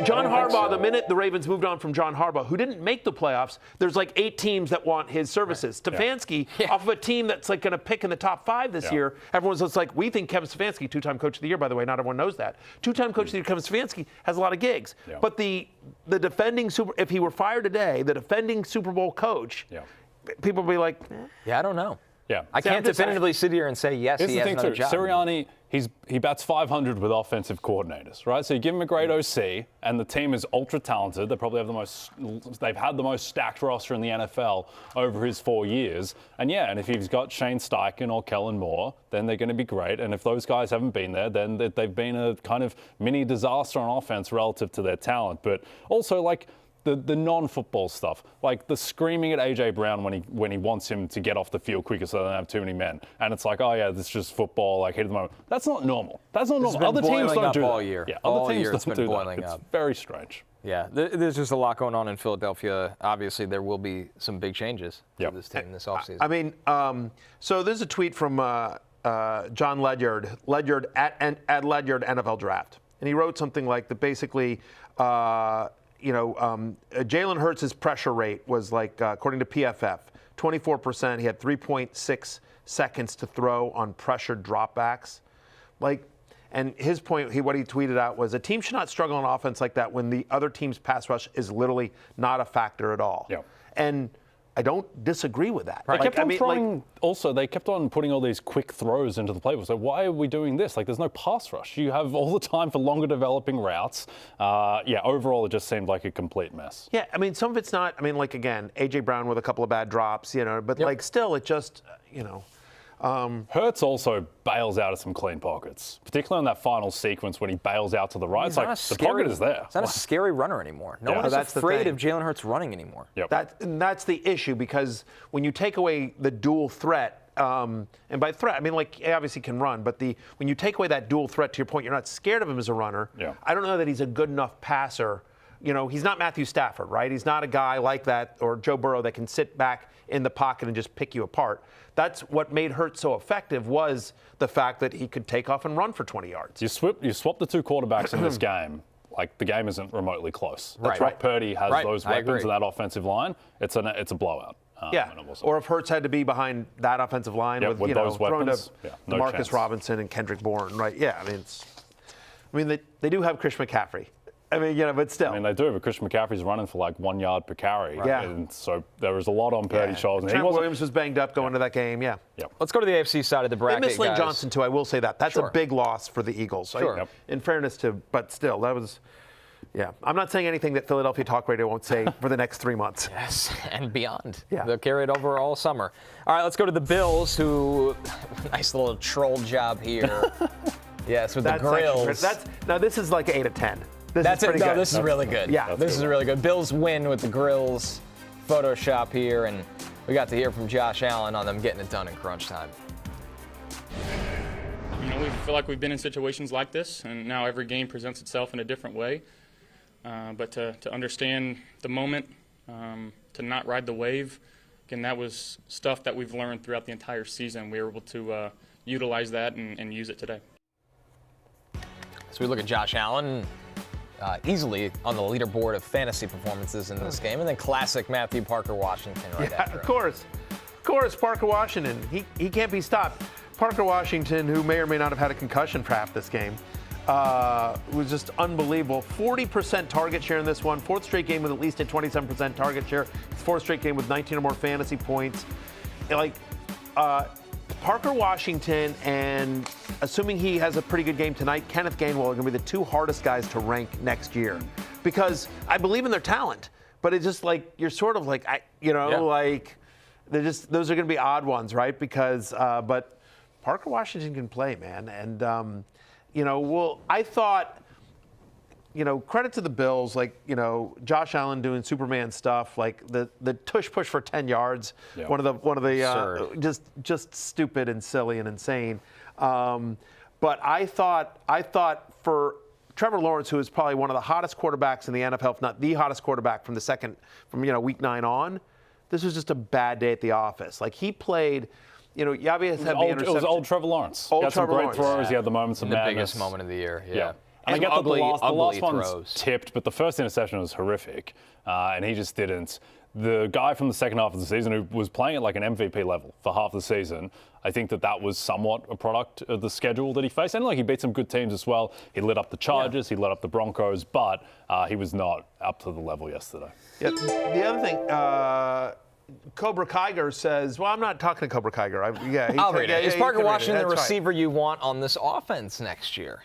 D: John Harbaugh, the minute the Ravens moved on from John Harbaugh, who didn't make the playoffs, there's like 8 teams that want his services. Right. Stefanski, off of a team that's like going to pick in the top 5 this year, everyone's just like, we think Kevin Stefanski, 2-time coach of the year, by the way, not everyone knows that. 2-time coach of the year, Kevin Stefanski, has a lot of gigs. Yeah. But the defending if he were fired today, the defending Super Bowl coach, people would be like,
C: Yeah, I don't know.
E: Yeah.
C: I can't definitively sit here and say, yes, he has another job.
E: Sirianni, he bats 500 with offensive coordinators, right? So you give him a great OC, and the team is ultra talented. They probably have they've had the most stacked roster in the NFL over his 4 years. And if he's got Shane Steichen or Kellen Moore, then they're going to be great. And if those guys haven't been there, then they've been a kind of mini disaster on offense relative to their talent. But also, the non-football stuff, like the screaming at A.J. Brown when he wants him to get off the field quicker so they don't have too many men. And it's like, oh, yeah, this is just football, like, heat of the moment. That's not normal. That's not normal. Other teams don't do that.
C: All year.
E: Yeah,
C: all
E: other teams
C: year
E: don't
C: it's been
E: do
C: boiling
E: that.
C: up.
E: It's very strange.
C: Yeah, there's just a lot going on in Philadelphia. Obviously, there will be some big changes to this team this offseason.
D: So there's a tweet from John Ledyard at Ledyard NFL Draft. And he wrote something like that basically, Jalen Hurts' pressure rate was according to PFF, 24%. He had 3.6 seconds to throw on pressured dropbacks. And his point, what he tweeted out was, a team should not struggle on offense like that when the other team's pass rush is literally not a factor at all.
E: Yeah. And
D: I don't disagree with that.
E: They kept on putting all these quick throws into the playbook. So why are we doing this? There's no pass rush. You have all the time for longer developing routes. Overall, it just seemed like a complete mess.
D: Yeah, some of it's not. Again, A.J. Brown with a couple of bad drops, but still, it just,
E: Hurts also bails out of some clean pockets, particularly on that final sequence when he bails out to the right. It's like the pocket is there.
C: He's not a scary runner anymore. No one is afraid of Jalen Hurts running anymore.
E: Yep.
D: That's the issue, because when you take away the dual threat, and by threat, he obviously can run, but when you take away that dual threat, to your point, you're not scared of him as a runner.
E: Yeah.
D: I don't know that he's a good enough passer. He's not Matthew Stafford, right? He's not a guy like that, or Joe Burrow, that can sit back in the pocket and just pick you apart. That's what made Hurts so effective, was the fact that he could take off and run for 20 yards.
E: You swap the 2 quarterbacks in this game, the game isn't remotely close.
C: Right.
E: Brock Purdy has those weapons in that offensive line. It's a blowout.
D: Or if Hurts had to be behind that offensive line with
E: those
D: throwing
E: weapons,
D: to Marcus Robinson and Kendrick Bourne, right? Yeah, they do have Chris McCaffrey. But still.
E: They do, but Christian McCaffrey's running for 1 yard per carry.
D: Right. Yeah.
E: And so there was a lot on Purdy's shoulders.
D: Trent Williams was banged up going to that game,
E: Yep.
C: Let's go to the AFC side of the bracket,
D: They missed Lane
C: guys.
D: Johnson, too, I will say that. That's a big loss for the Eagles.
C: Sure.
D: In fairness to, but still, that was, I'm not saying anything that Philadelphia Talk Radio won't say for the next 3 months.
C: Yes, and beyond.
D: Yeah.
C: They'll carry it over all summer. All right, let's go to the Bills, who, nice little troll job here. Yes, with the grills.
D: Now, this is 8 out of 10.
C: This is really good.
D: Yeah,
C: this is really good. Bills win with the grills. Photoshop here, and we got to hear from Josh Allen on them getting it done in crunch time.
I: We feel like we've been in situations like this, and now every game presents itself in a different way. But to understand the moment, to not ride the wave, again, that was stuff that we've learned throughout the entire season. We were able to utilize that and use it today.
C: So we look at Josh Allen. Easily on the leaderboard of fantasy performances in this game, and then classic Matthew Parker Washington after
D: him. Of course, Parker Washington. He can't be stopped. Parker Washington, who may or may not have had a concussion for half this game, was just unbelievable. 40% target share in this one. 4th straight game with at least a 27% target share. 4th straight game with 19 or more fantasy points. Parker Washington and, assuming he has a pretty good game tonight, Kenneth Gainwell are going to be the two hardest guys to rank next year. Because I believe in their talent, but it's just like, you're sort of like, like, they're just, those are going to be odd ones, right? Because, but Parker Washington can play, man. And, I thought, credit to the Bills, like, Josh Allen doing Superman stuff, like the tush push for 10 yards, one of the just stupid and silly and insane. But I thought for Trevor Lawrence, who is probably one of the hottest quarterbacks in the NFL, if not the hottest quarterback from week 9 on, this was just a bad day at the office. Like, he played. Yavius had the interception.
E: It was old Trevor Lawrence. He had some great throws. He had the moments of madness.
C: The biggest moment of the year. Yeah.
E: And I get
C: ugly,
E: that the last
C: throws.
E: one's tipped, but the first interception was horrific, and he just didn't. The guy from the second half of the season who was playing at like an MVP level for half the season, I think that was somewhat a product of the schedule that he faced. And he beat some good teams as well. He lit up the Chargers, he lit up the Broncos, but he was not up to the level yesterday.
D: Yeah. The other thing, Cobra Kiger says, well, I'm not talking to Cobra Kiger.
C: I'll read it. Is Parker Washington the receiver you want on this offense next year?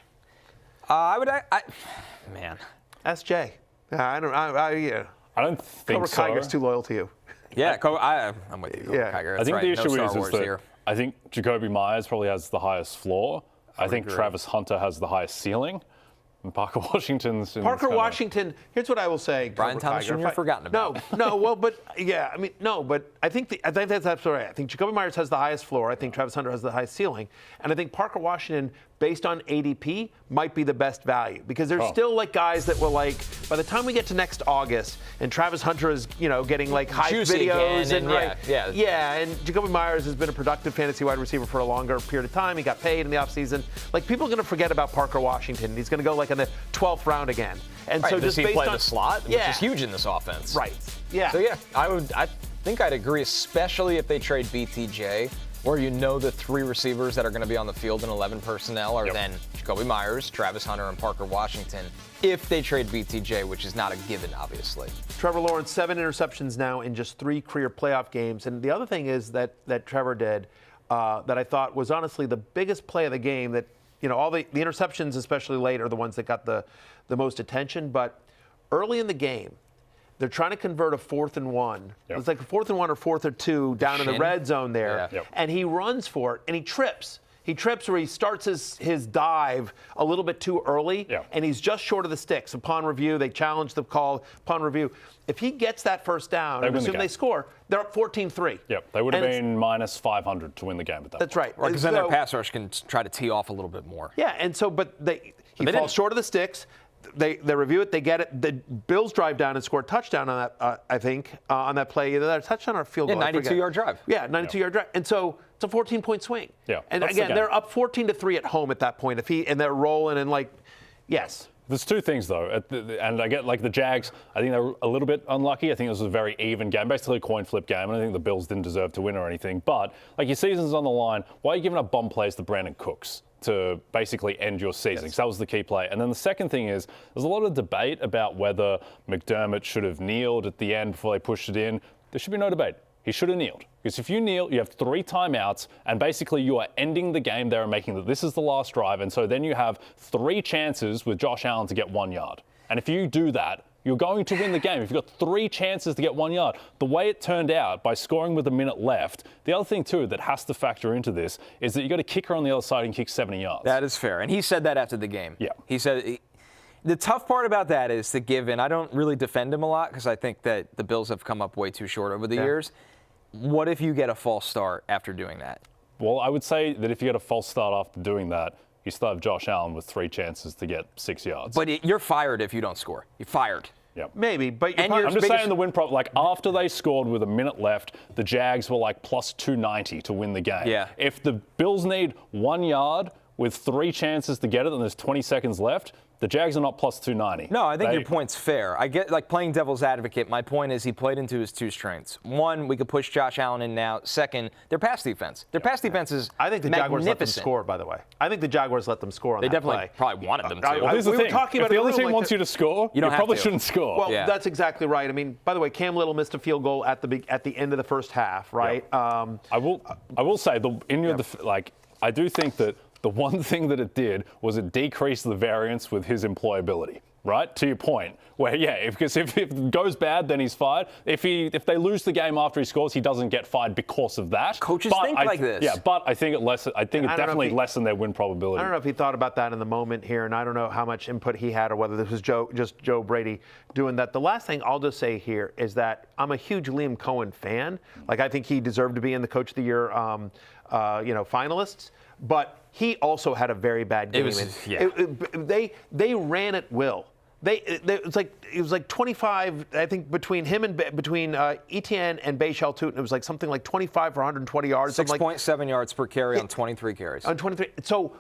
C: Man.
D: SJ. I
E: don't think
D: Cobra
E: so.
D: Kiger's too loyal to you.
C: Yeah, I'm with you, Cobra Kiger.
E: I think the issue is that
C: here.
E: I think Jacoby Myers probably has the highest floor. I think Travis Hunter has the highest ceiling. And Parker Washington's in
D: Parker Washington, here's what I will say.
C: Brian Thomas Jr. forgotten about.
D: But I think that's absolutely right. I think Jacoby Myers has the highest floor. I think Travis Hunter has the highest ceiling. And I think Parker Washington, based on ADP, might be the best value. Because there's still like guys that will like, by the time we get to next August, and Travis Hunter is, getting like hype videos and Jacoby Myers has been a productive fantasy wide receiver for a longer period of time. He got paid in the offseason. Like, people are going to forget about Parker Washington. He's going to go like in the 12th round again. And so
C: does
D: just
C: he play
D: on
C: the slot, which is huge in this offense.
D: Right. Yeah.
C: So I think I'd agree, especially if they trade BTJ, where the 3 receivers that are going to be on the field in 11 personnel are then Jacoby Myers, Travis Hunter, and Parker Washington. If they trade BTJ, which is not a given, obviously. Trevor Lawrence, 7 interceptions now in just 3 career playoff games. And the other thing is that Trevor did that I thought was honestly the biggest play of the game, that all the interceptions, especially late, are the ones that got the most attention. But early in the game, they're trying to convert a 4th and 1. It's like a 4th and 1 or 4th or 2 down in the red zone there. And he runs for it, and he trips. He trips where he starts his dive a little bit too early, and he's just short of the sticks. Upon review, they challenge the call. Upon review, if he gets that first down, and assume they score, they're up 14-3.
E: Yep, they would have been minus 500 to win the game at that point.
D: That's right.
C: Because then their pass rush can try to tee off a little bit more.
D: Yeah, and so, but he falls short of the sticks. They review it. They get it. The Bills drive down and score a touchdown on that. I think on that play, either that touchdown or a field goal.
C: 92-yard drive.
D: Yeah, 92-yard drive. And so it's a 14-point swing.
E: Yeah.
D: And again, they're up 14-3 at home at that point. And they're rolling and yes.
E: There's 2 things though, and I get the Jags. I think they're a little bit unlucky. I think this was a very even game, basically a coin flip game. And I think the Bills didn't deserve to win or anything. But your season's on the line. Why are you giving up bomb plays to Brandon Cooks to basically end your season? Because that was the key play. And then the second thing is, there's a lot of debate about whether McDermott should have kneeled at the end before they pushed it in. There should be no debate. He should have kneeled. Because if you kneel, you have 3 timeouts, and basically you are ending the game there and making that this is the last drive. And so then you have 3 chances with Josh Allen to get 1 yard. And if you do that, you're going to win the game. If you've got 3 chances to get 1 yard, the way it turned out by scoring with a minute left, the other thing too that has to factor into this is that you got a kicker on the other side and kick 70 yards.
C: That is fair. And he said that after the game.
E: Yeah.
C: He said the tough part about that is to give in. I don't really defend him a lot because I think that the Bills have come up way too short over the years. What if you get a false start after doing that?
E: Well, I would say that if you get a false start after doing that, you still have Josh Allen with 3 chances to get 6 yards.
C: But you're fired if you don't score. You're fired.
E: Yep.
D: Maybe, but
E: I'm just saying the win prop, after they scored with a minute left, the Jags were plus 290 to win the game.
C: Yeah.
E: If the Bills need 1 yard with 3 chances to get it and there's 20 seconds left, the Jags are not plus 290.
C: No, I think your point's fair. I get, like, playing devil's advocate. My point is he played into his 2 strengths. 1, we could push Josh Allen in now. 2nd, their pass defense. Their pass defense is
D: I think the Jaguars let them score, by the way. I think the Jaguars let them score on that play.
C: They definitely probably wanted them to.
E: Well, here's the thing. If the other team wants you to score, you probably shouldn't score.
D: Well, that's exactly right. I mean, by the way, Cam Little missed a field goal at the end of the first half, right?
E: Yep. I will say, I do think that the one thing that it did was it decreased the variance with his employability, right? To your point, where, because if it goes bad, then he's fired. If they lose the game after he scores, he doesn't get fired because of that.
C: Coaches think like this.
E: Yeah, but I think it definitely lessened their win probability.
D: I don't know if he thought about that in the moment here, and I don't know how much input he had or whether this was just Joe Brady doing that. The last thing I'll just say here is that I'm a huge Liam Cohen fan. Like, I think he deserved to be in the Coach of the Year, finalists. But he also had a very bad game. They ran at will. It was like 25. I think between him and Etienne and Bayshell Tootin, it was like something like 25 for 120 yards.
C: 6.7 yards per carry on 23 carries.
D: On 23. So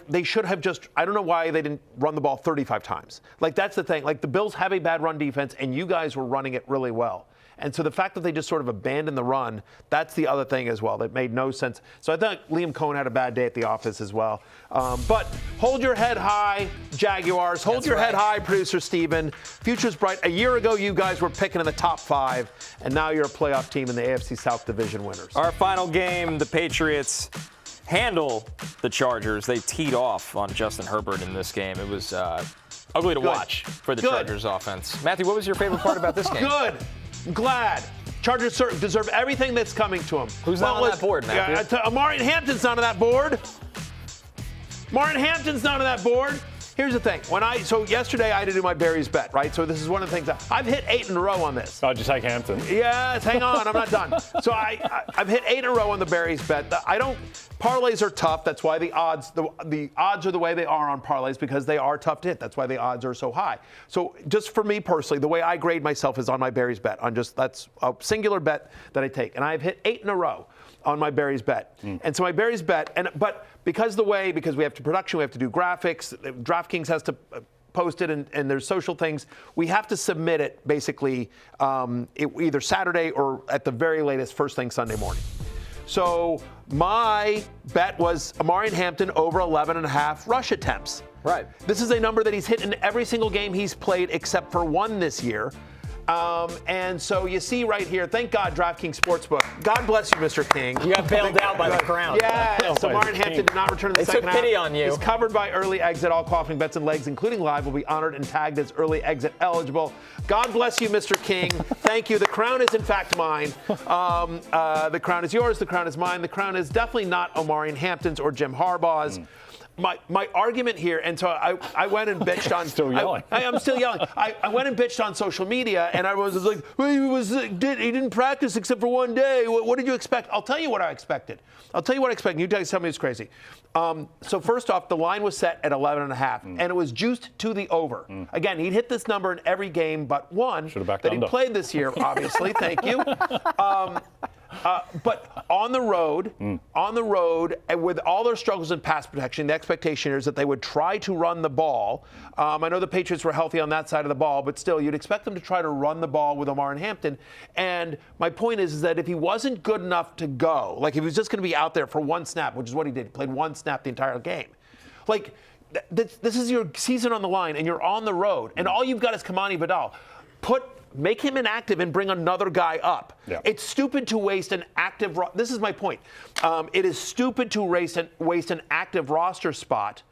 D: they should have just, I don't know why they didn't run the ball 35 times. Like, that's the thing. Like, the Bills have a bad run defense, and you guys were running it really well. And so the fact that they just sort of abandoned the run, that's the other thing as well. That made no sense. So I think Liam Cohen had a bad day at the office as well. But hold your head high, Jaguars. Hold your head high, producer Steven. Future's bright. A year ago, you guys were picking in the top 5, and now you're a playoff team in the AFC South Division winners.
C: Our final game, the Patriots handle the Chargers. They teed off on Justin Herbert in this game. It was ugly to watch for the Chargers offense. Matthew, what was your favorite part about this game?
D: Good. Glad. Chargers deserve everything that's coming to them.
C: Who's not on that board, Matthew?
D: Omarion Hampton's not on that board. Omarion Hampton's not on that board. Here's the thing. So yesterday I had to do my Barry's bet, right? So this is one of the things I've hit 8 in a row on this.
E: Oh, just take Hampton.
D: Yes, hang on, I'm not done. So I've hit 8 in a row on the Barry's bet. Parlays are tough. That's why the odds are the way they are on parlays, because they are tough to hit. That's why the odds are so high. So just for me personally, the way I grade myself is on my Barry's bet. That's a singular bet that I take, and I've hit 8 in a row on my Barry's bet. And so my Barry's bet, but because we have to production, we have to do graphics, DraftKings has to post it, and there's social things, we have to submit it basically either Saturday or at the very latest first thing Sunday morning. So my bet was Omarion Hampton over 11.5 rush attempts.
C: Right.
D: This is a number that he's hit in every single game he's played except for one this year. And so you see right here, thank God, DraftKings Sportsbook. God bless you, Mr. King.
C: You got bailed out by the Crown.
D: Yeah, so Omarion Hampton did not return to the second half.
C: They took pity on you.
D: He's covered by early exit. All qualifying bets and legs, including live, will be honored and tagged as early exit eligible. God bless you, Mr. King. Thank you. The crown is, in fact, mine. The crown is yours. The crown is mine. The crown is definitely not Omarion Hampton's or Jim Harbaugh's. My argument here, and so I went and bitched on.
E: Still yelling.
D: I'm still yelling. I went and bitched on social media, and I was like, well, he didn't practice except for one day. What did you expect? I'll tell you what I expected. You guys tell me it's crazy. So first off, the line was set at 11.5, and it was juiced to the over. Again, he'd hit this number in every game but one that he played this year, obviously. Thank you. But on the road, and with all their struggles in pass protection, the expectation is that they would try to run the ball. I know the Patriots were healthy on that side of the ball, but still, you'd expect them to try to run the ball with Omarion Hampton. And my point is that if he wasn't good enough to go, like if he was just going to be out there for one snap, which is what he did, he played one snap the entire game. Like, this is your season on the line, and you're on the road, and all you've got is Kamani Vidal. Make him inactive and bring another guy up. Yeah. It's stupid to waste an active. This is my point. It is stupid to waste an active roster spot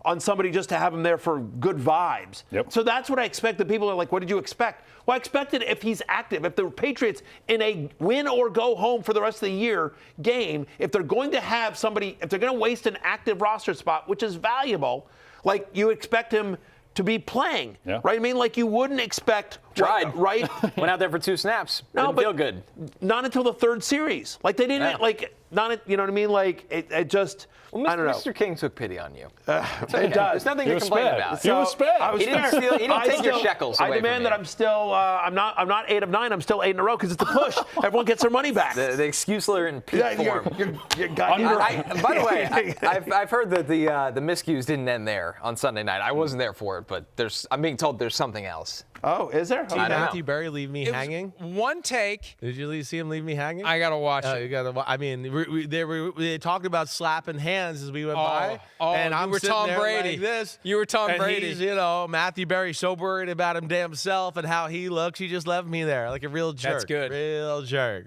D: on somebody just to have him there for good vibes. Yep. So that's what I expect. The people are like, "What did you expect?" Well, I expected if he's active, if the Patriots in a win or go home for the rest of the year game, if they're going to have somebody, if they're going to waste an active roster spot, which is valuable, like you expect him to be playing, right? I mean, like you wouldn't expect
C: Tried.
D: Right?
C: Went out there for 2 snaps.
D: No,
C: Didn't
D: but
C: feel good.
D: Not until the 3rd series. Like, they didn't, you know what I mean? Like, it just,
C: Well,
D: I don't know.
C: Mr. King took pity on you.
D: It does.
C: There's nothing to complain about.
E: He was spared.
C: He didn't take your shekels away
D: I demand
C: from
D: that
C: you.
D: I'm still, I'm not 8 of 9. I'm still 8 in a row because it's a push. Everyone gets their money back.
C: The excuse letter in peak form.
D: You're goddamn right.
C: By the way, I've heard that the miscues didn't end there on Sunday night. I wasn't there for it, but I'm being told there's something else.
D: Oh, is there?
J: Did Matthew Berry leave me hanging?
K: One take.
J: Did you see him leave me hanging?
K: I gotta watch it.
J: You gotta. I mean, they talked about slapping hands as we went by, and
K: you
J: I'm
K: were
J: sitting
K: Tom
J: there
K: Brady.
J: like this.
K: You were Tom
J: and
K: Brady.
J: He's, Matthew Berry so worried about him damn self and how he looks. He just left me there like a real jerk.
K: That's good.
J: Real jerk.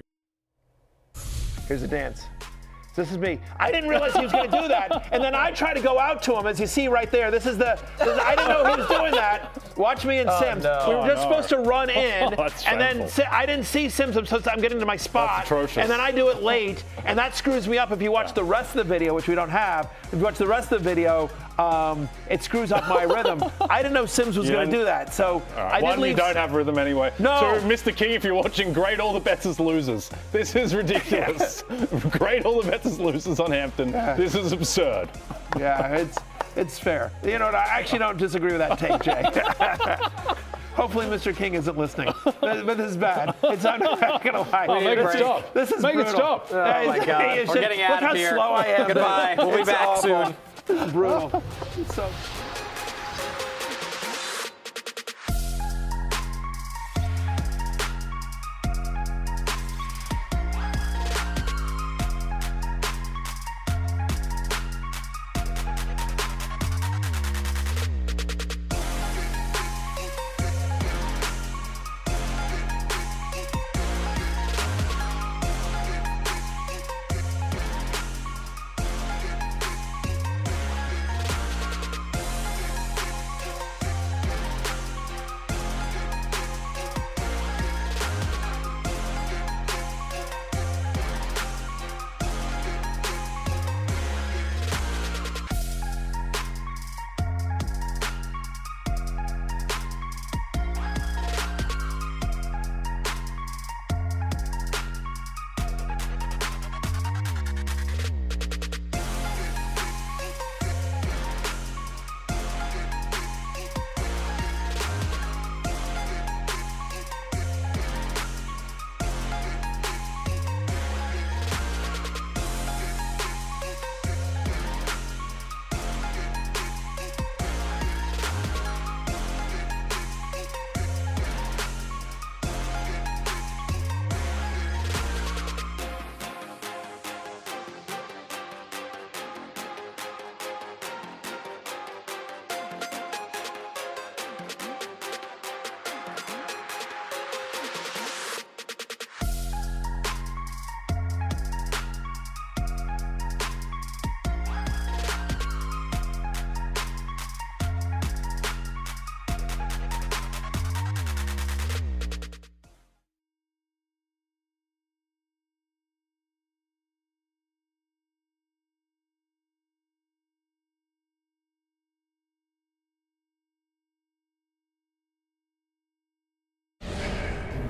D: Here's a dance. This is me. I didn't realize he was going to do that. And then I try to go out to him, as you see right there. I didn't know he was doing that. Watch me and Sims.
C: No.
D: We were just supposed to run in.
E: That's
D: and then
E: shameful.
D: I didn't see Sims. I'm getting to my spot.
E: That's atrocious.
D: And then I do it late. And that screws me up. If you watch the rest of the video, which we don't have, if you watch the rest of the video, it screws up my rhythm. I didn't know Sims was going to do that. So I didn't leave.
E: You don't have rhythm anyway.
D: No.
E: So, Mr. King, if you're watching, grade all the bets as losers. This is ridiculous. Grade all the bets as losers on Hampton. This is absurd.
D: Yeah, it's fair. You know what? I actually don't disagree with that take, Jay. Hopefully, Mr. King isn't listening. But this is bad. I'm not going to lie.
E: Oh, make it stop.
D: This is
E: Make
D: brutal.
E: it stop.
C: Oh, my God. We're getting out of here.
D: Look how slow I am.
C: Goodbye. We'll be
D: It's
C: back
D: awful.
C: soon.
D: This is brutal. So.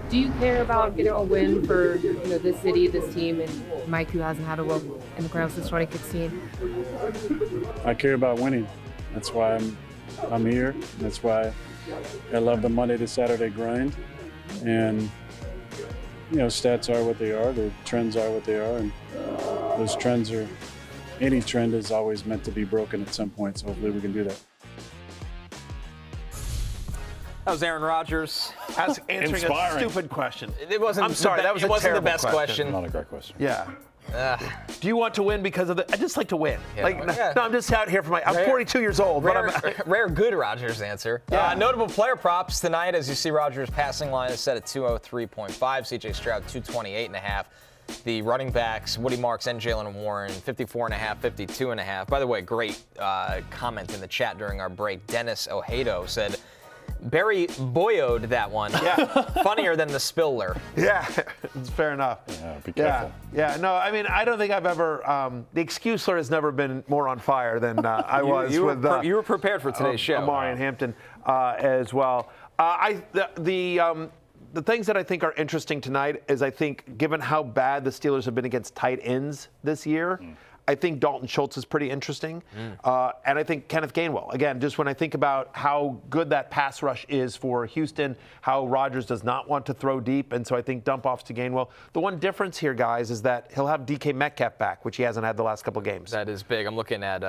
L: Do you care about getting a win for this city, this team, and Mike, who hasn't had a win in the playoffs since 2016?
M: I care about winning. That's why I'm here. That's why I love the Monday to Saturday grind. And stats are what they are. The trends are what they are, and those trends are. Any trend is always meant to be broken at some point. So hopefully we can do that.
C: That was Aaron Rodgers.
D: That's answering
E: Inspiring.
D: a stupid question.
C: It wasn't.
D: I'm sorry, that was a
C: wasn't the
D: terrible
C: best question.
E: Not a great question.
D: Yeah. Do you want to win because of the? I just like to win.
C: Yeah.
D: No, I'm just out here for I'm 42 years old, but I'm.
C: Rare good Rodgers answer.
D: Yeah.
C: Notable player props tonight, as you see, Rodgers' passing line is set at 203.5. C.J. Stroud 228.5. The running backs, Woody Marks and Jalen Warren, 54.5, 52.5. By the way, great comment in the chat during our break. Dennis Ojeda said, Barry boyoed that one.
D: Yeah.
C: Funnier than the Spiller.
D: Yeah, it's fair enough.
E: Yeah, be careful.
D: Yeah. No, I mean, I don't think I've ever. The excuser has never been more on fire than I was
C: you
D: with.
C: You were prepared for today's show.
D: Omarion Hampton as well. The things that I think are interesting tonight is I think, given how bad the Steelers have been against tight ends this year, I think Dalton Schultz is pretty interesting. And I think Kenneth Gainwell. Again, just when I think about how good that pass rush is for Houston, how Rodgers does not want to throw deep, and so I think dump offs to Gainwell. The one difference here, guys, is that he'll have DK Metcalf back, which he hasn't had the last couple games.
C: That is big. I'm looking at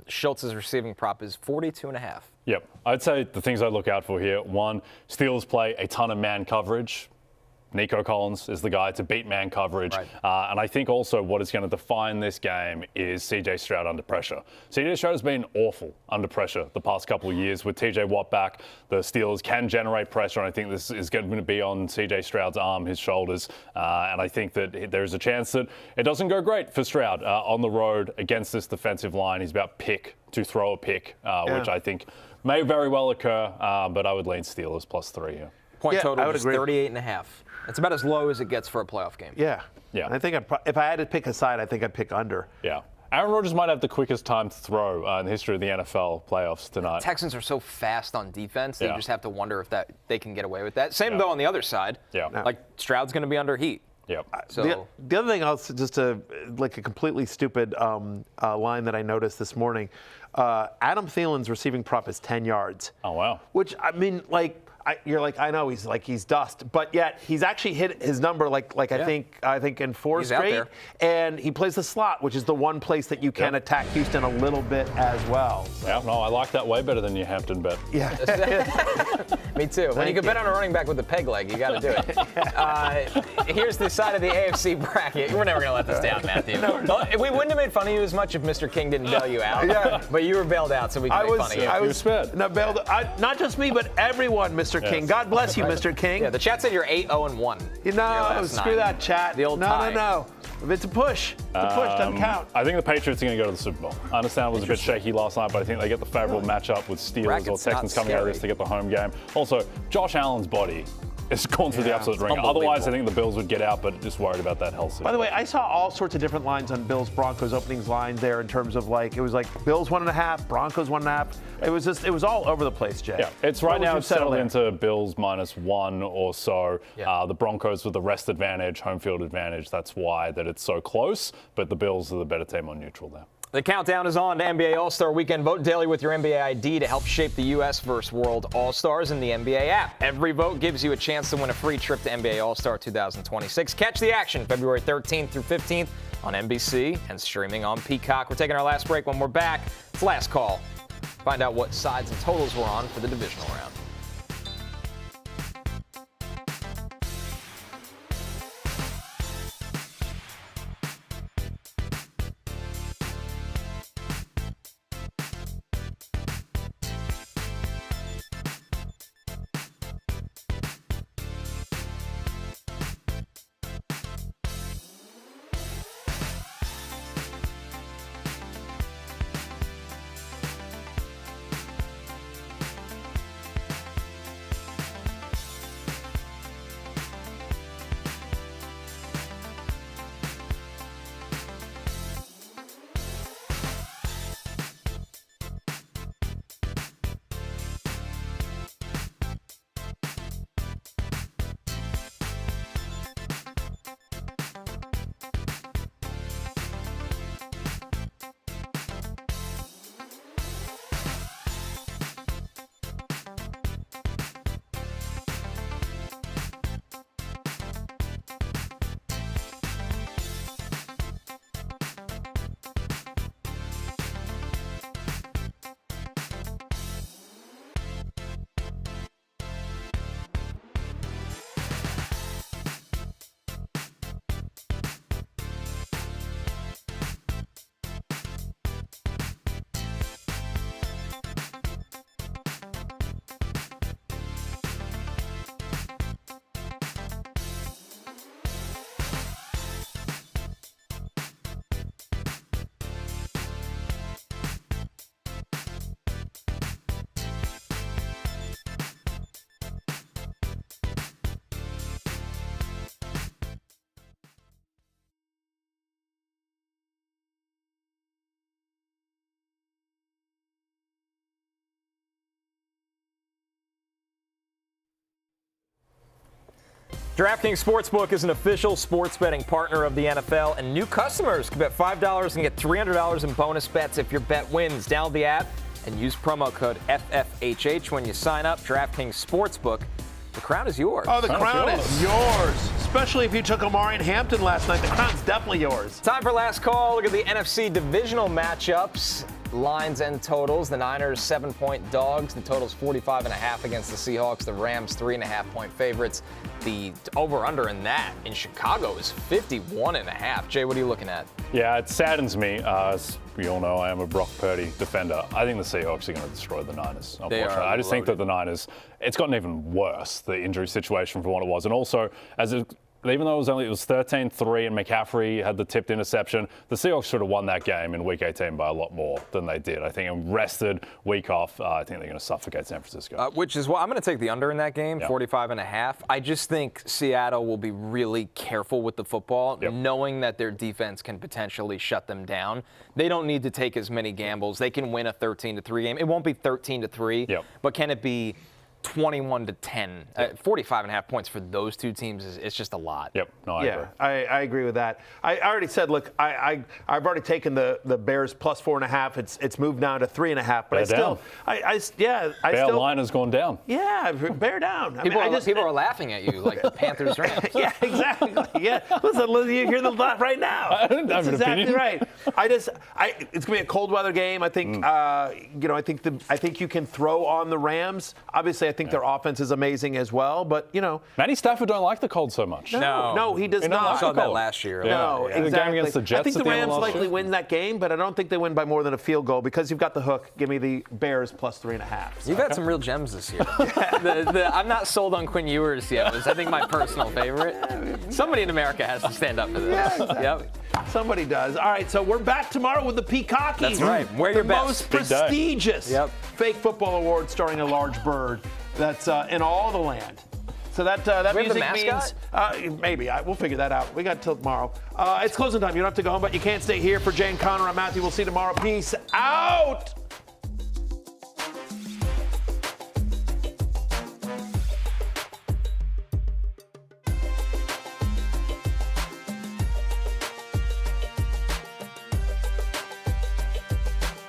C: Schultz's receiving prop is 42.5.
E: Yep. I'd say the things I look out for here, one, Steelers play a ton of man coverage. Nico Collins is the guy to beat man coverage.
C: Right.
E: And I think also what is going to define this game is C.J. Stroud under pressure. C.J. Stroud has been awful under pressure the past couple of years. With T.J. Watt back, the Steelers can generate pressure, and I think this is going to be on C.J. Stroud's arm, his shoulders. And I think that there's a chance that it doesn't go great for Stroud on the road against this defensive line. He's about pick to throw a pick, which I think may very well occur, but I would lean Steelers +3 here.
C: Point total is 38.5. It's about as low as it gets for a playoff game.
D: Yeah.
E: Yeah.
D: I think if I had to pick a side, I think I'd pick under.
E: Yeah. Aaron Rodgers might have the quickest time to throw in the history of the NFL playoffs tonight.
C: Texans are so fast on defense, you just have to wonder if that they can get away with that. Same though on the other side.
E: Yeah.
C: Like Stroud's going to be under heat.
E: Yep.
C: So
D: the other thing else, just a completely stupid line that I noticed this morning, Adam Thielen's receiving prop is 10 yards.
E: Oh, wow.
D: Which, I mean, you're like, I know he's dust, but yet he's actually hit his number I think in 4 straight, and he plays the slot, which is the one place that you can attack Houston a little bit as well. So.
E: Yeah, no, I like that way better than your Hampton bet.
D: Yeah,
C: me too. When you can bet on a running back with a peg leg, you got to do it. Here's the side of the AFC bracket. We're never gonna let this down, Matthew. We wouldn't have made fun of you as much if Mr. King didn't bail you out. But you were bailed out, so we can make fun of you.
D: I was bailed. Not just me, but everyone, Mr. King. God bless you, Mr. King.
C: Yeah, the chat said you're 8-0-1.
D: No, screw that chat.
C: The old tie.
D: No. If it's a push, doesn't count.
E: I think the Patriots are going to go to the Super Bowl. I understand it was a bit shaky last night, but I think they get the favorable matchup with Steelers or Texans coming out of this to get the home game. Also, Josh Allen's body is gone through the absolute ringer. Otherwise, I think the Bills would get out, but just worried about that health situation.
D: By the way, I saw all sorts of different lines on Bills-Broncos openings lines there in terms of it was like Bills 1.5, Broncos 1.5. It was all over the place, Jay.
E: Yeah, it's right now settled into Bills -1 or so.
C: Yeah.
E: The Broncos with the rest advantage, home field advantage. That's why that it's so close, but the Bills are the better team on neutral there.
C: The countdown is on to NBA All-Star Weekend. Vote daily with your NBA ID to help shape the U.S. versus World All-Stars in the NBA app. Every vote gives you a chance to win a free trip to NBA All-Star 2026. Catch the action February 13th through 15th on NBC and streaming on Peacock. We're taking our last break. When we're back, it's last call. Find out what sides and totals we're on for the divisional round. DraftKings Sportsbook is an official sports betting partner of the NFL, and new customers can bet $5 and get $300 in bonus bets if your bet wins. Download the app and use promo code FFHH when you sign up. DraftKings Sportsbook, the crown is yours.
D: Oh, the crown is yours. Especially if you took Omarion Hampton last night. The crown's definitely yours.
C: Time for last call. Look at the NFC Divisional matchups. Lines and totals. The Niners 7-point dogs. The total's 45.5 against the Seahawks. The Rams 3.5-point favorites. The over/under in that in Chicago is 51.5. Jay, what are you looking at?
E: Yeah, it saddens me. As we all know, I am a Brock Purdy defender. I think the Seahawks are going to destroy the Niners. Unfortunately, I just think that the Niners, it's gotten even worse, the injury situation from what it was. And also, even though it was 13-3 and McCaffrey had the tipped interception, the Seahawks should have won that game in Week 18 by a lot more than they did. I think rested, week off, I think they're going to suffocate San Francisco.
C: Which is why I'm going to take the under in that game, 45.5. I just think Seattle will be really careful with the football, knowing that their defense can potentially shut them down. They don't need to take as many gambles. They can win a 13-3 game. It won't be 13-3, but can it be 21-10, 45.5 points for those two teams it's just a lot.
E: Yep, no, I agree.
D: I agree with that. I already said, look, I've already taken the Bears plus 4.5. It's moved down to 3.5, but
E: Bear line has gone down.
D: Yeah, bear down.
C: People are laughing at you like the Panthers Rams.
D: Yeah, exactly. Yeah, listen, you hear the laugh right now.
E: I don't have
D: That's
E: an
D: exactly
E: opinion.
D: right. It's gonna be a cold weather game. I think I think you can throw on the Rams. Obviously, I think their offense is amazing as well, but
E: Matty Stafford don't like the cold so much.
D: No, he does not.
C: I saw that last year.
D: No, exactly.
E: The game against the Jets
D: I think the Rams likely win that game, but I don't think they win by more than a field goal because you've got the hook. Give me the Bears plus 3.5.
C: You've had some real gems this year. I'm not sold on Quinn Ewers yet. It's, I think, my personal favorite. Somebody in America has to stand up for this.
D: Yeah, exactly. Somebody does. All right, so we're back tomorrow with the Peacockies.
C: That's right. Wear your best.
D: The most prestigious fake football award starring a large bird that's in all the land. So that music means maybe we'll figure that out. We got till tomorrow. It's closing time. You don't have to go home, but you can't stay here. For Jay and Connor, I'm Matthew. We'll see you tomorrow. Peace out.